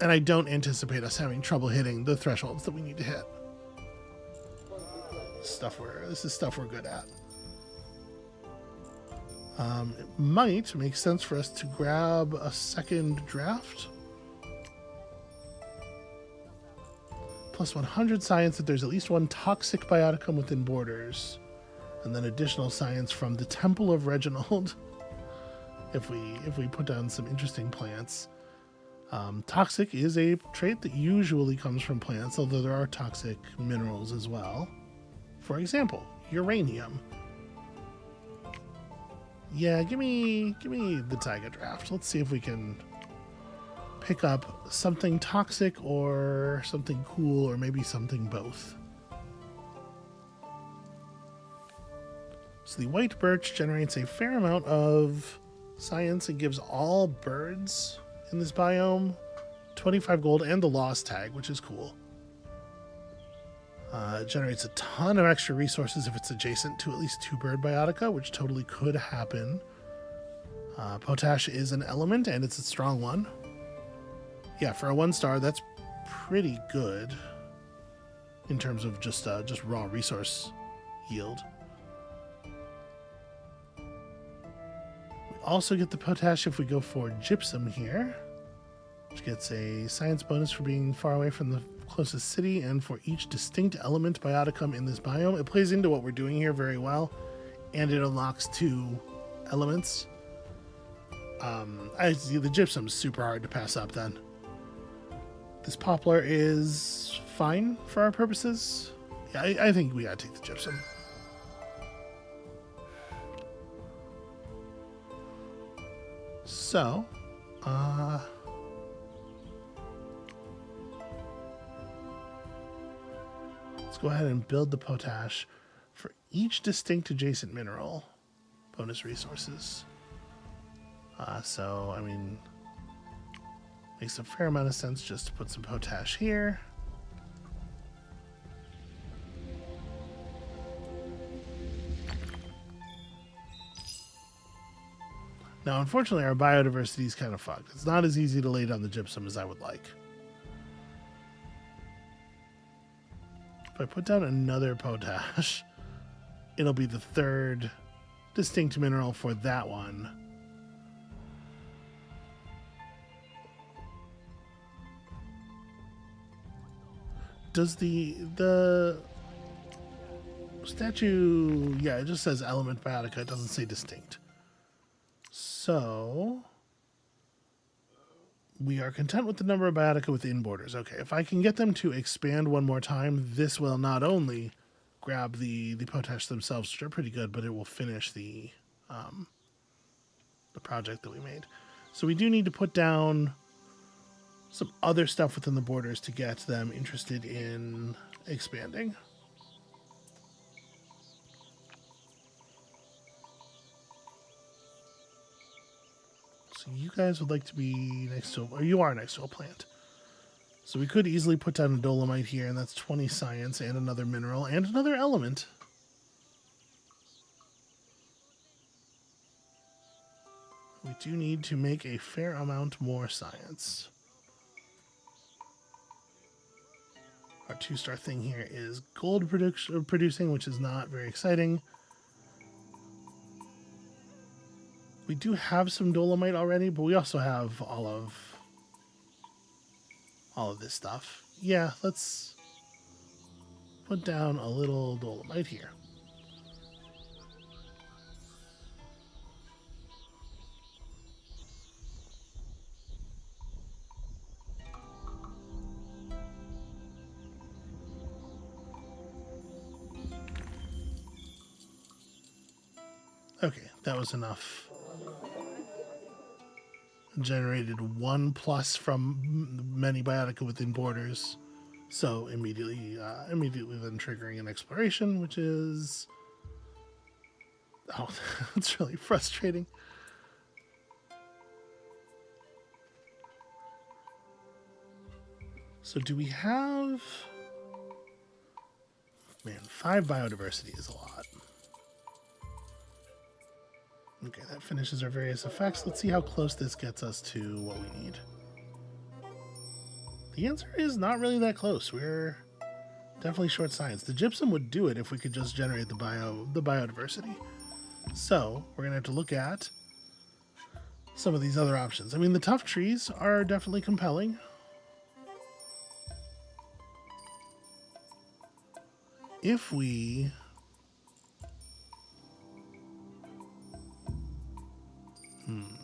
And I don't anticipate us having trouble hitting the thresholds that we need to hit. This is stuff we're good at. It might make sense for us to grab a second draft. Plus 100 science if there's at least 1 toxic bioticum within borders. And then additional science from the Temple of Reginald if we put down some interesting plants. Toxic is a trait that usually comes from plants, although there are toxic minerals as well. For example, uranium. Yeah, give me the Taiga draft. Let's see if we can pick up something toxic or something cool or maybe something both. So the white birch generates a fair amount of science and gives all birds in this biome 25 gold and the lost tag, which is cool. It generates a ton of extra resources if it's adjacent to at least 2 bird biotica, which totally could happen. Potash is an element, and it's a strong one. Yeah, for a 1-star, that's pretty good in terms of just raw resource yield. We also get the potash if we go for gypsum here, which gets a science bonus for being far away from the closest city and for each distinct element bioticum in this biome. It plays into what we're doing here very well, and it unlocks 2 elements. I see the gypsum's super hard to pass up then. This poplar is fine for our purposes. Yeah, I think we gotta take the gypsum. So, let's go ahead and build the potash for each distinct adjacent mineral. Bonus resources. So, I mean, makes a fair amount of sense just to put some potash here. Now, unfortunately, our biodiversity is kind of fucked. It's not as easy to lay down the gypsum as I would like. If I put down another potash, it'll be the 3rd distinct mineral for that one. Does the statue... Yeah, it just says element biotica. It doesn't say distinct. So we are content with the number of biotica within borders. Okay, if I can get them to expand one more time, this will not only grab the potash themselves, which are pretty good, but it will finish the project that we made. So we do need to put down some other stuff within the borders to get them interested in expanding. So you guys would like to be next to, or you are next to a plant. So we could easily put down a dolomite here, and that's 20 science and another mineral and another element. We do need to make a fair amount more science. Our 2-star thing here is gold producing, which is not very exciting. We do have some dolomite already, but we also have all of this stuff. Yeah, let's put down a little dolomite here. Okay, that was enough. Generated 1+ from many biotica within borders. So immediately then triggering an exploration, which is... Oh, that's really frustrating. So do we have... Man, 5 biodiversity is a lot. Okay, that finishes our various effects. Let's see how close this gets us to what we need. The answer is not really that close. We're definitely short science. The gypsum would do it if we could just generate the biodiversity. So we're gonna have to look at some of these other options. I mean, the tough trees are definitely compelling. If we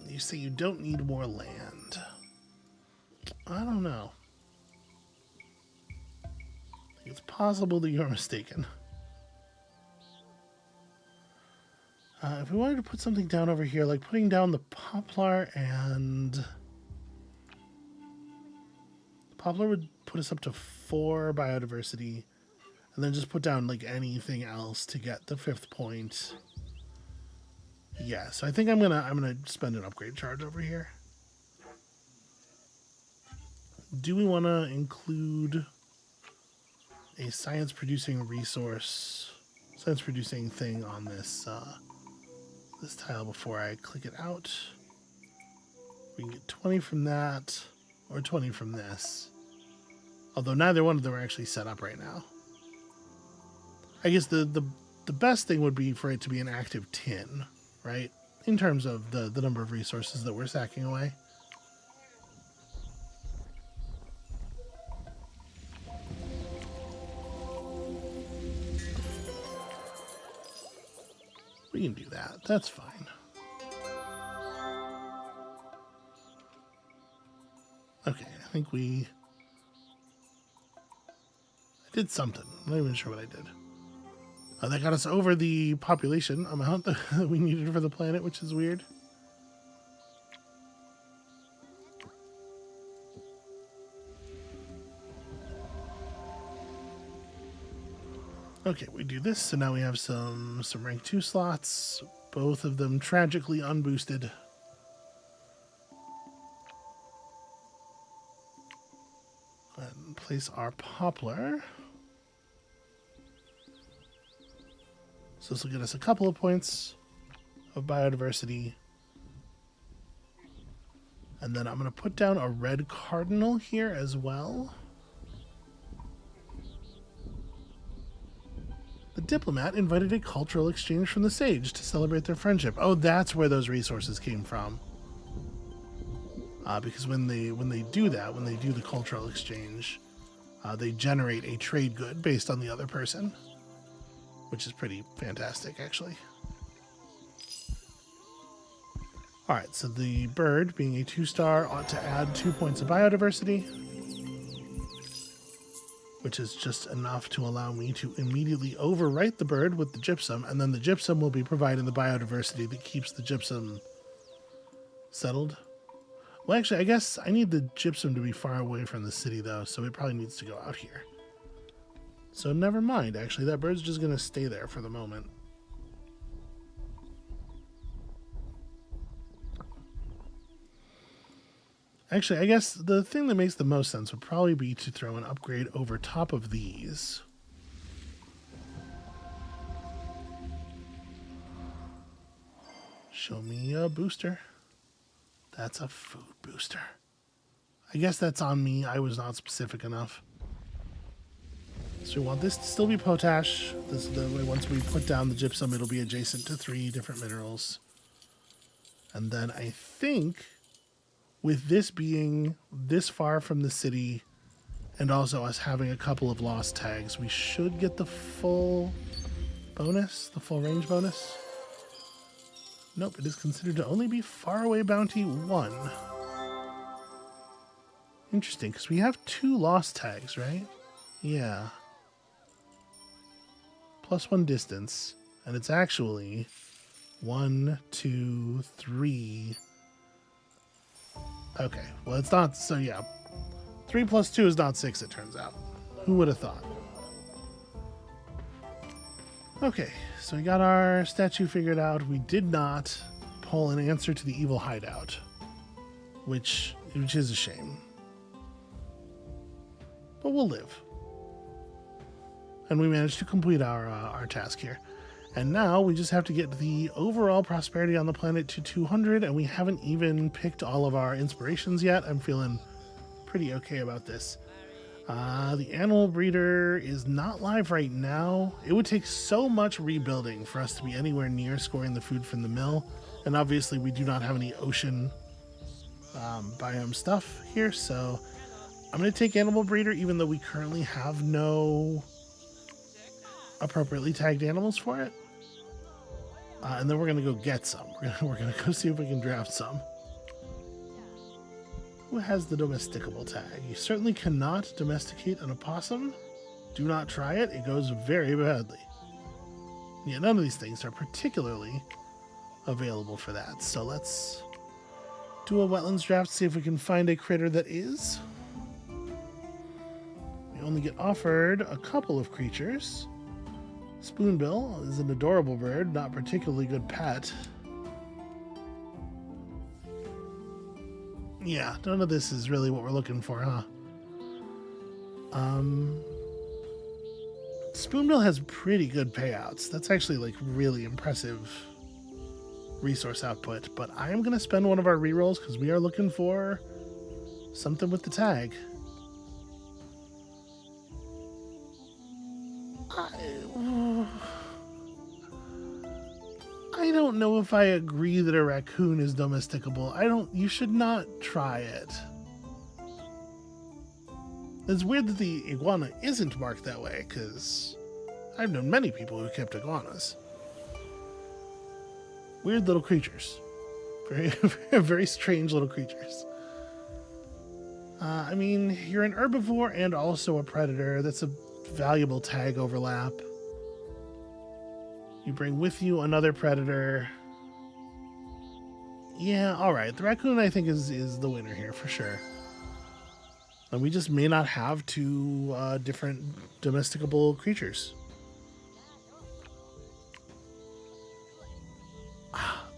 you say you don't need more land. I don't know. It's possible that you're mistaken. If we wanted to put something down over here, like putting down the poplar, and the poplar would put us up to 4 biodiversity, and then just put down like anything else to get the 5th point. Yeah, so I think I'm gonna spend an upgrade charge over here. Do we want to include a science producing thing on this this tile before I click it out? We can get 20 from that, or 20 from this. Although neither one of them are actually set up right now. I guess the best thing would be for it to be an active tin, right? In terms of the number of resources that we're sacking away. We can do that. That's fine. Okay, I think I did something. I'm not even sure what I did. That got us over the population amount that we needed for the planet, which is weird. Okay, we do this, so now we have some rank 2 slots, both of them tragically unboosted. And place our poplar. So this will get us a couple of points of biodiversity. And then I'm going to put down a red cardinal here as well. The diplomat invited a cultural exchange from the sage to celebrate their friendship. Oh, that's where those resources came from. Because when they do that, when they do the cultural exchange, they generate a trade good based on the other person, which is pretty fantastic, actually. All right, so the bird, being a 2-star, ought to add 2 points of biodiversity, which is just enough to allow me to immediately overwrite the bird with the gypsum, and then the gypsum will be providing the biodiversity that keeps the gypsum settled. Well, actually, I guess I need the gypsum to be far away from the city, though, so it probably needs to go out here. So never mind, actually. That bird's just going to stay there for the moment. Actually, I guess the thing that makes the most sense would probably be to throw an upgrade over top of these. Show me a booster. That's a food booster. I guess that's on me. I was not specific enough. So we want this to still be potash. This is the way once we put down the gypsum, it'll be adjacent to 3 different minerals. And then I think with this being this far from the city and also us having a couple of lost tags, we should get the full bonus, the full range bonus. Nope, it is considered to only be far away bounty 1. Interesting, because we have 2 lost tags, right? Yeah. +1 distance, and it's actually 1, 2, 3. Okay, well it's not, so yeah. 3 + 2 is not 6, it turns out. Who would have thought? Okay, so we got our statue figured out. We did not pull an answer to the evil hideout, which is a shame. But we'll live. And we managed to complete our task here. And now we just have to get the overall prosperity on the planet to 200, and we haven't even picked all of our inspirations yet. I'm feeling pretty okay about this. The animal breeder is not live right now. It would take so much rebuilding for us to be anywhere near scoring the food from the mill. And obviously we do not have any ocean biome stuff here, so I'm going to take animal breeder even though we currently have no appropriately tagged animals for it. And then we're going to go get some. We're going to go see if we can draft some. Who has the domesticable tag? You certainly cannot domesticate an opossum. Do not try it. It goes very badly. Yeah, none of these things are particularly available for that. So let's do a wetlands draft, see if we can find a critter that is. We only get offered a couple of creatures. Spoonbill is an adorable bird, not particularly good pet. Yeah, none of this is really what we're looking for, huh? Spoonbill has pretty good payouts. That's actually like really impressive resource output, but I am going to spend one of our rerolls because we are looking for something with the tag. I don't know if I agree that a raccoon is domesticable. You should not try it. It's weird that the iguana isn't marked that way, because I've known many people who kept iguanas. Weird little creatures. Very, very strange little creatures. I mean, you're an herbivore and also a predator. That's a valuable tag overlap. You bring with you another predator. Yeah, alright. The raccoon, I think, is the winner here for sure. And we just may not have 2 different domesticable creatures.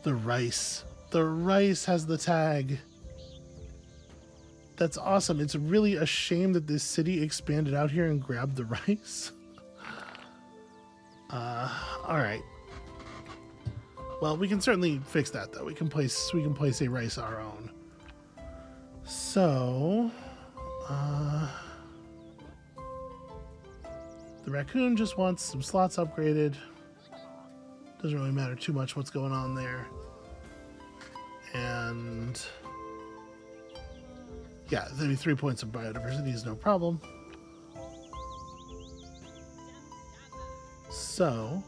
The rice. The rice has the tag. That's awesome. It's really a shame that this city expanded out here and grabbed the rice. Alright. Well, we can certainly fix that though. We can place a rice our own. So the raccoon just wants some slots upgraded. Doesn't really matter too much what's going on there. And yeah, 33 points of biodiversity is no problem. So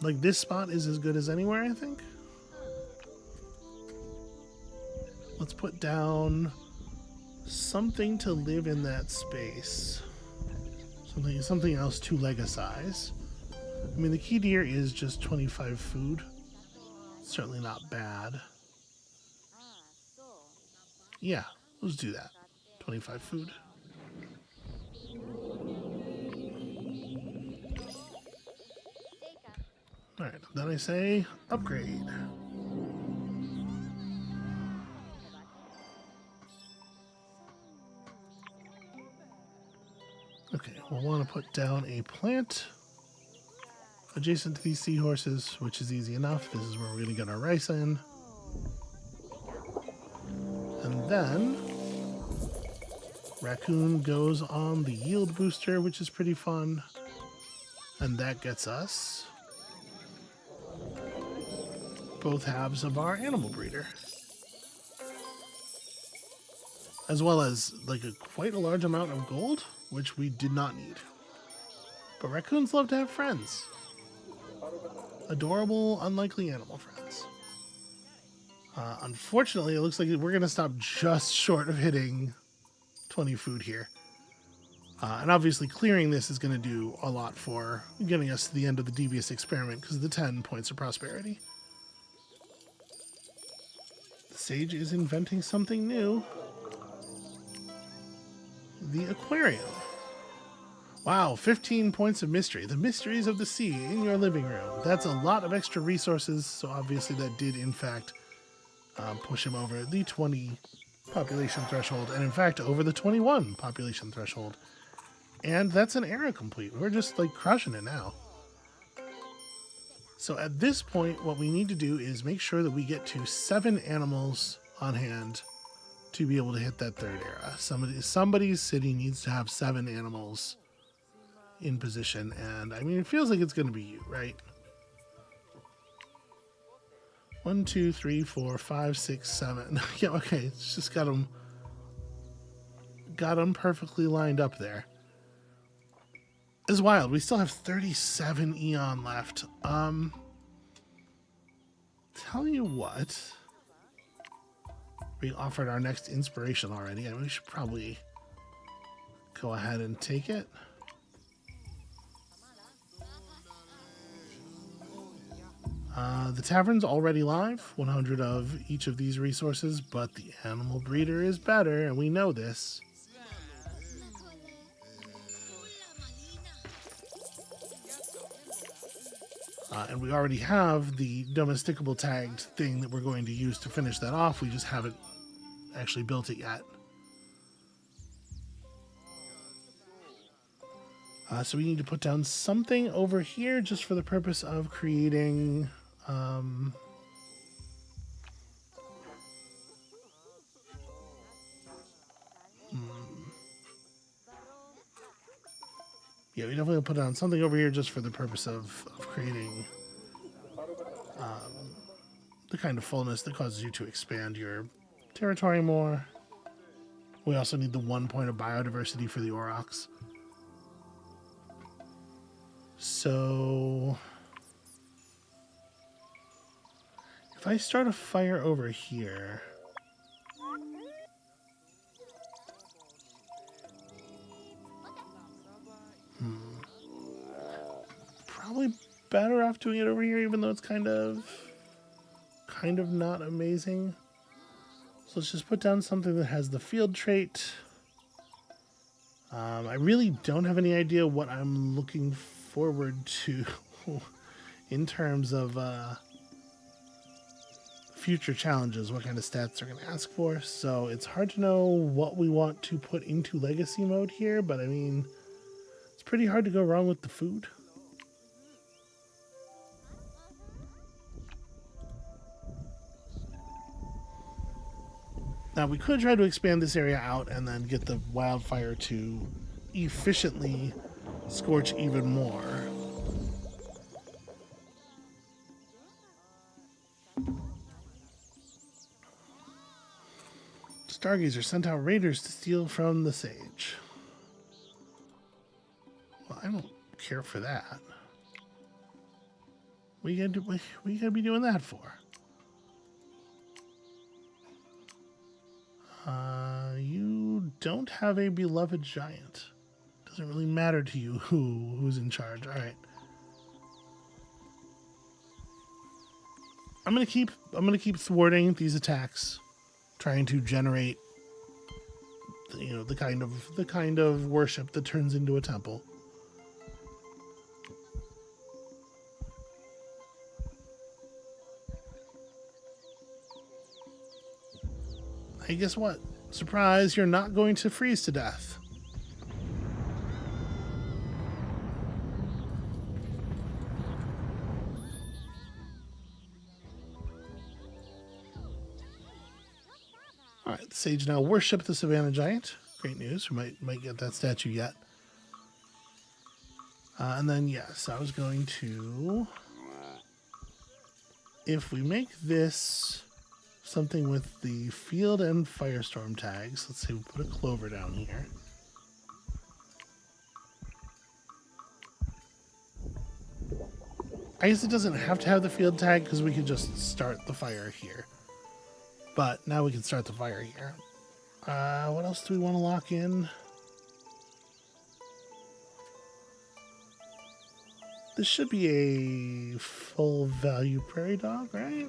like this spot is as good as anywhere, I think. Let's put down something to live in that space. Something else to legicize. I mean, the key deer is just 25 food. Certainly not bad. Yeah, let's do that. 25 food. Alright, then I say upgrade. Okay, we'll want to put down a plant adjacent to these seahorses, which is easy enough. This is where we're going to get our rice in. And then raccoon goes on the yield booster, which is pretty fun. And that gets us both halves of our animal breeder. As well as like quite a large amount of gold, which we did not need. But raccoons love to have friends. Adorable, unlikely animal friends. Unfortunately, it looks like we're going to stop just short of hitting 20 food here. And obviously clearing this is going to do a lot for getting us to the end of the devious experiment because of the 10 points of prosperity. The sage is inventing something new. The aquarium. Wow, 15 points of mystery. The mysteries of the sea in your living room. That's a lot of extra resources, so obviously that did, in fact, push him over the 20 population threshold, and in fact, over the 21 population threshold. And that's an era complete. We're just, like, crushing it now. So at this point, what we need to do is make sure that we get to 7 animals on hand to be able to hit that third era. Somebody's city needs to have 7 animals in position, and I mean, it feels like it's going to be you, right? 1, 2, 3, 4, 5, 6, 7. Yeah, okay, it's just got them perfectly lined up there. It's wild. We still have 37 Eon left. Tell you what, we offered our next inspiration already, and we should probably go ahead and take it. The tavern's already live, 100 of each of these resources, but the animal breeder is better, and we know this. And we already have the domesticable tagged thing that we're going to use to finish that off. We just haven't actually built it yet. So we need to put down something over here just for the purpose of creating yeah, we definitely put down something over here just for the purpose of creating the kind of fullness that causes you to expand your territory more. We also need the 1 point of biodiversity for the aurochs. So if I start a fire over here, probably better off doing it over here, even though it's kind of not amazing. So let's just put down something that has the field trait. I really don't have any idea what I'm looking forward to in terms of future challenges, what kind of stats they're going to ask for. So it's hard to know what we want to put into legacy mode here, but I mean, it's pretty hard to go wrong with the food. Now, we could try to expand this area out and then get the wildfire to efficiently scorch even more. Stargazer sent out raiders to steal from the sage. Well, I don't care for that. What you gotta be doing that for? You don't have a beloved giant. Doesn't really matter to you who's in charge. All right. I'm gonna keep thwarting these attacks, trying to generate, the kind of worship that turns into a temple. Hey, guess what? Surprise, you're not going to freeze to death. Alright, the sage now worship the Savannah Giant. Great news. We might get that statue yet. And then, yes, I was going to... If we make this something with the field and firestorm tags, let's say we put a clover down here. I guess it doesn't have to have the field tag because we could just start the fire here. But now we can start the fire here. What else do we want to lock in? This should be a full value prairie dog, right?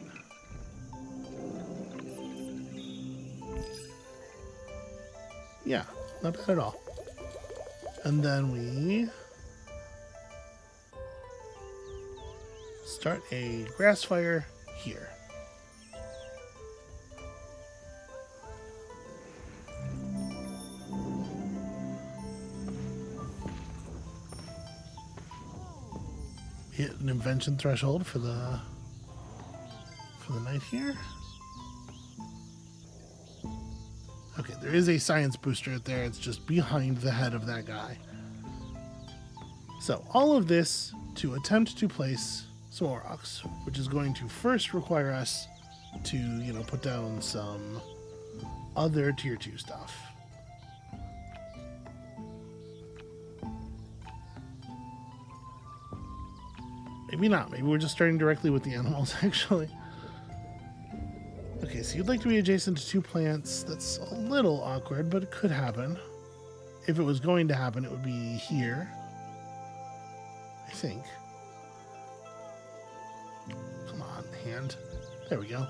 Yeah, not bad at all. And then we start a grass fire here. Hit an invention threshold for the night here. Okay, there is a science booster there. It's just behind the head of that guy. So all of this to attempt to place some Aurochs, which is going to first require us to, put down some other tier 2 stuff. Maybe not. Maybe we're just starting directly with the animals, actually. Okay, so you'd like to be adjacent to 2 plants. That's a little awkward, but it could happen. If it was going to happen, it would be here. I think. Come on, hand. There we go.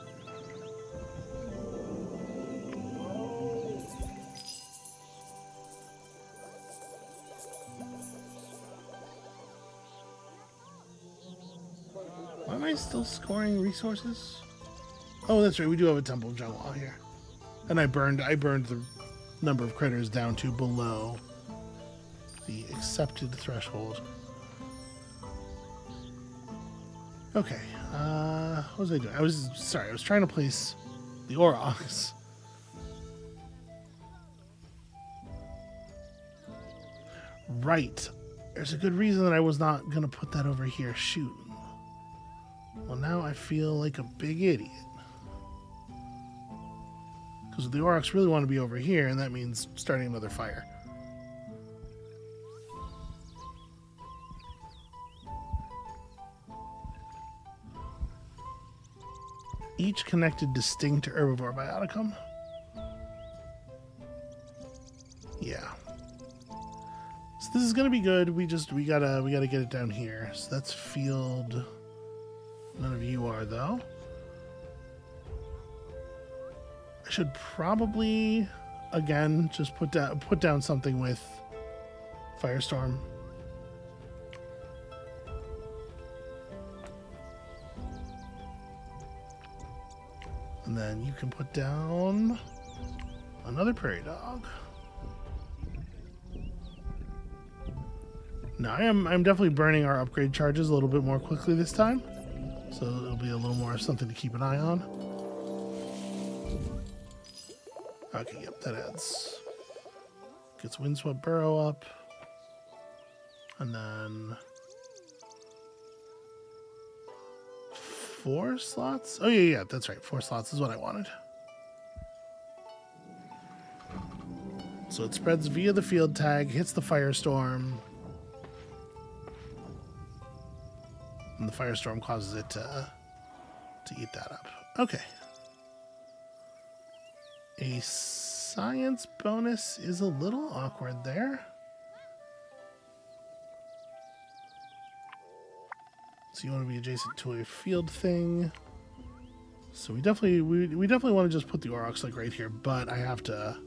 Why am I still scoring resources? Oh, that's right. We do have a Temple of Jungle here. And I burned the number of critters down to below the accepted threshold. Okay. What was I doing? I was trying to place the Aurochs. Right. There's a good reason that I was not going to put that over here. Shoot. Well, now I feel like a big idiot. Because the Aurochs really want to be over here, and that means starting another fire. Each connected distinct herbivore bioticum. Yeah. So this is gonna be good. We gotta get it down here. So that's field. None of you are though. I should probably again just put down something with Firestorm. And then you can put down another prairie dog. Now I'm definitely burning our upgrade charges a little bit more quickly this time. So it'll be a little more something to keep an eye on. Okay, yep, that adds. Gets Windswept Burrow up. And then 4 slots? Oh, yeah, that's right. 4 slots is what I wanted. So it spreads via the field tag, hits the Firestorm. And the Firestorm causes it to eat that up. Okay. A science bonus is a little awkward there. So you want to be adjacent to a field thing. So we definitely want to just put the aurochs like right here, but I have to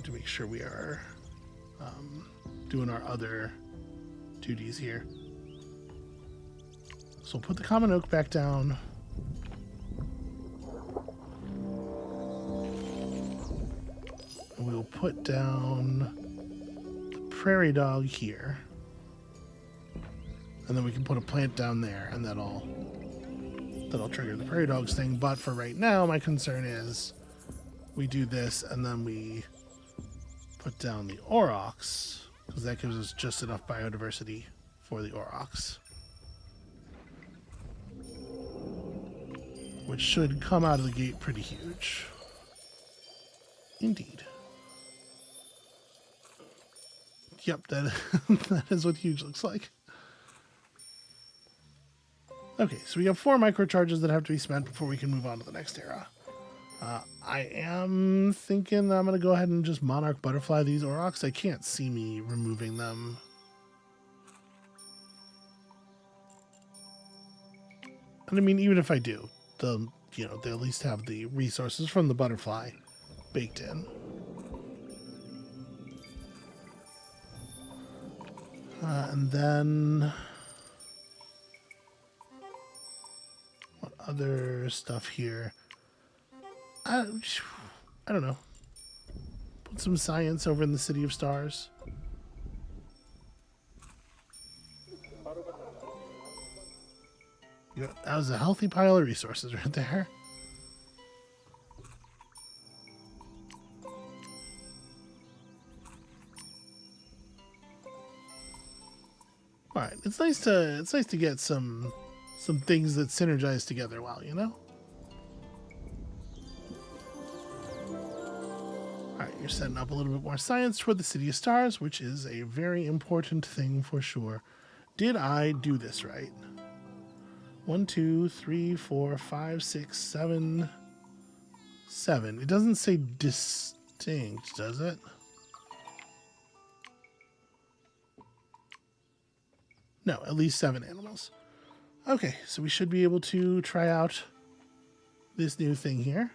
make sure we are doing our other duties here. So we'll put the common oak back down. And we'll put down the prairie dog here. And then we can put a plant down there, and that'll trigger the prairie dogs thing. But for right now, my concern is we do this, and then we put down the aurochs, because that gives us just enough biodiversity for the aurochs, which should come out of the gate pretty huge. Indeed. Yep, that is what huge looks like. Okay, so we have 4 microcharges that have to be spent before we can move on to the next era. I am thinking I'm going to go ahead and just monarch butterfly these aurochs. I can't see me removing them. And I mean, even if I do, they at least have the resources from the butterfly baked in. And then what other stuff here? I don't know. Put some science over in the City of Stars. Yeah, that was a healthy pile of resources right there. All right, it's nice to get some things that synergize together well, you know? All right, you're setting up a little bit more science toward the City of Stars, which is a very important thing for sure. Did I do this right? 1, 2, 3, 4, 5, 6, 7, 7. It doesn't say distinct, does it? No, at least 7 animals. Okay, so we should be able to try out this new thing here.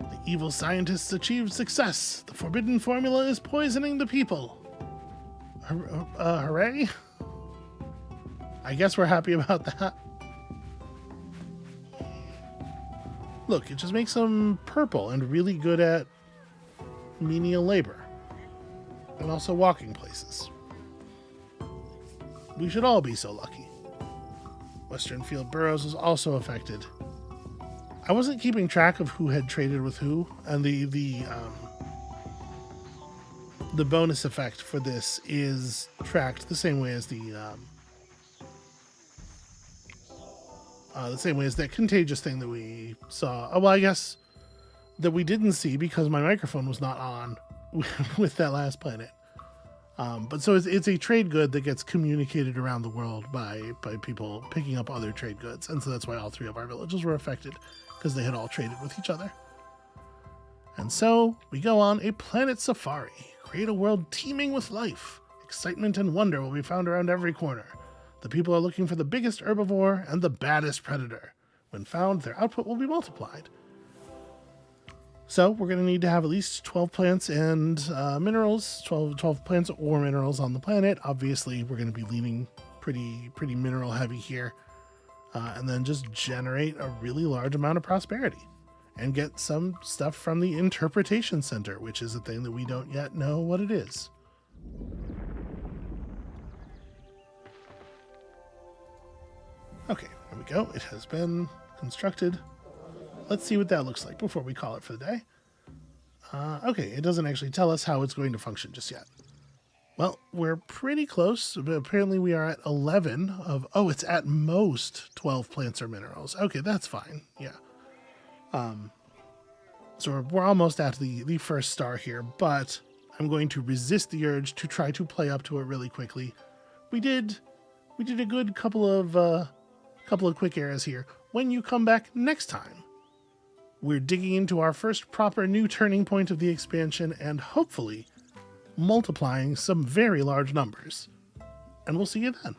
The evil scientists achieved success. The forbidden formula is poisoning the people. Hooray? I guess we're happy about that. Look, it just makes them purple and really good at menial labor. And also walking places. We should all be so lucky. Western Field Burrows was also affected. I wasn't keeping track of who had traded with who, and the bonus effect for this is tracked the same way as the same way as that contagious thing that we saw. Oh, well, I guess that we didn't see because my microphone was not on with that last planet. But so it's a trade good that gets communicated around the world by people picking up other trade goods. And so that's why all 3 of our villages were affected, because they had all traded with each other. And so we go on a planet safari. Create a world teeming with life. Excitement and wonder will be found around every corner. The people are looking for the biggest herbivore and the baddest predator. When found, their output will be multiplied. So we're going to need to have at least 12 plants and minerals, 12 plants or minerals on the planet. Obviously, we're going to be leaning pretty mineral heavy here. And then just generate a really large amount of prosperity. And get some stuff from the Interpretation Center, which is a thing that we don't yet know what it is. Okay, there we go. It has been constructed. Let's see what that looks like before we call it for the day. Okay, it doesn't actually tell us how it's going to function just yet. Well, we're pretty close, but apparently we are at 11 of... Oh, it's at most 12 plants or minerals. Okay, that's fine. Yeah. So we're almost at the first star here, but I'm going to resist the urge to try to play up to it really quickly. We did a good couple of quick eras here. When you come back next time, we're digging into our first proper new turning point of the expansion and hopefully multiplying some very large numbers. and we'll see you then.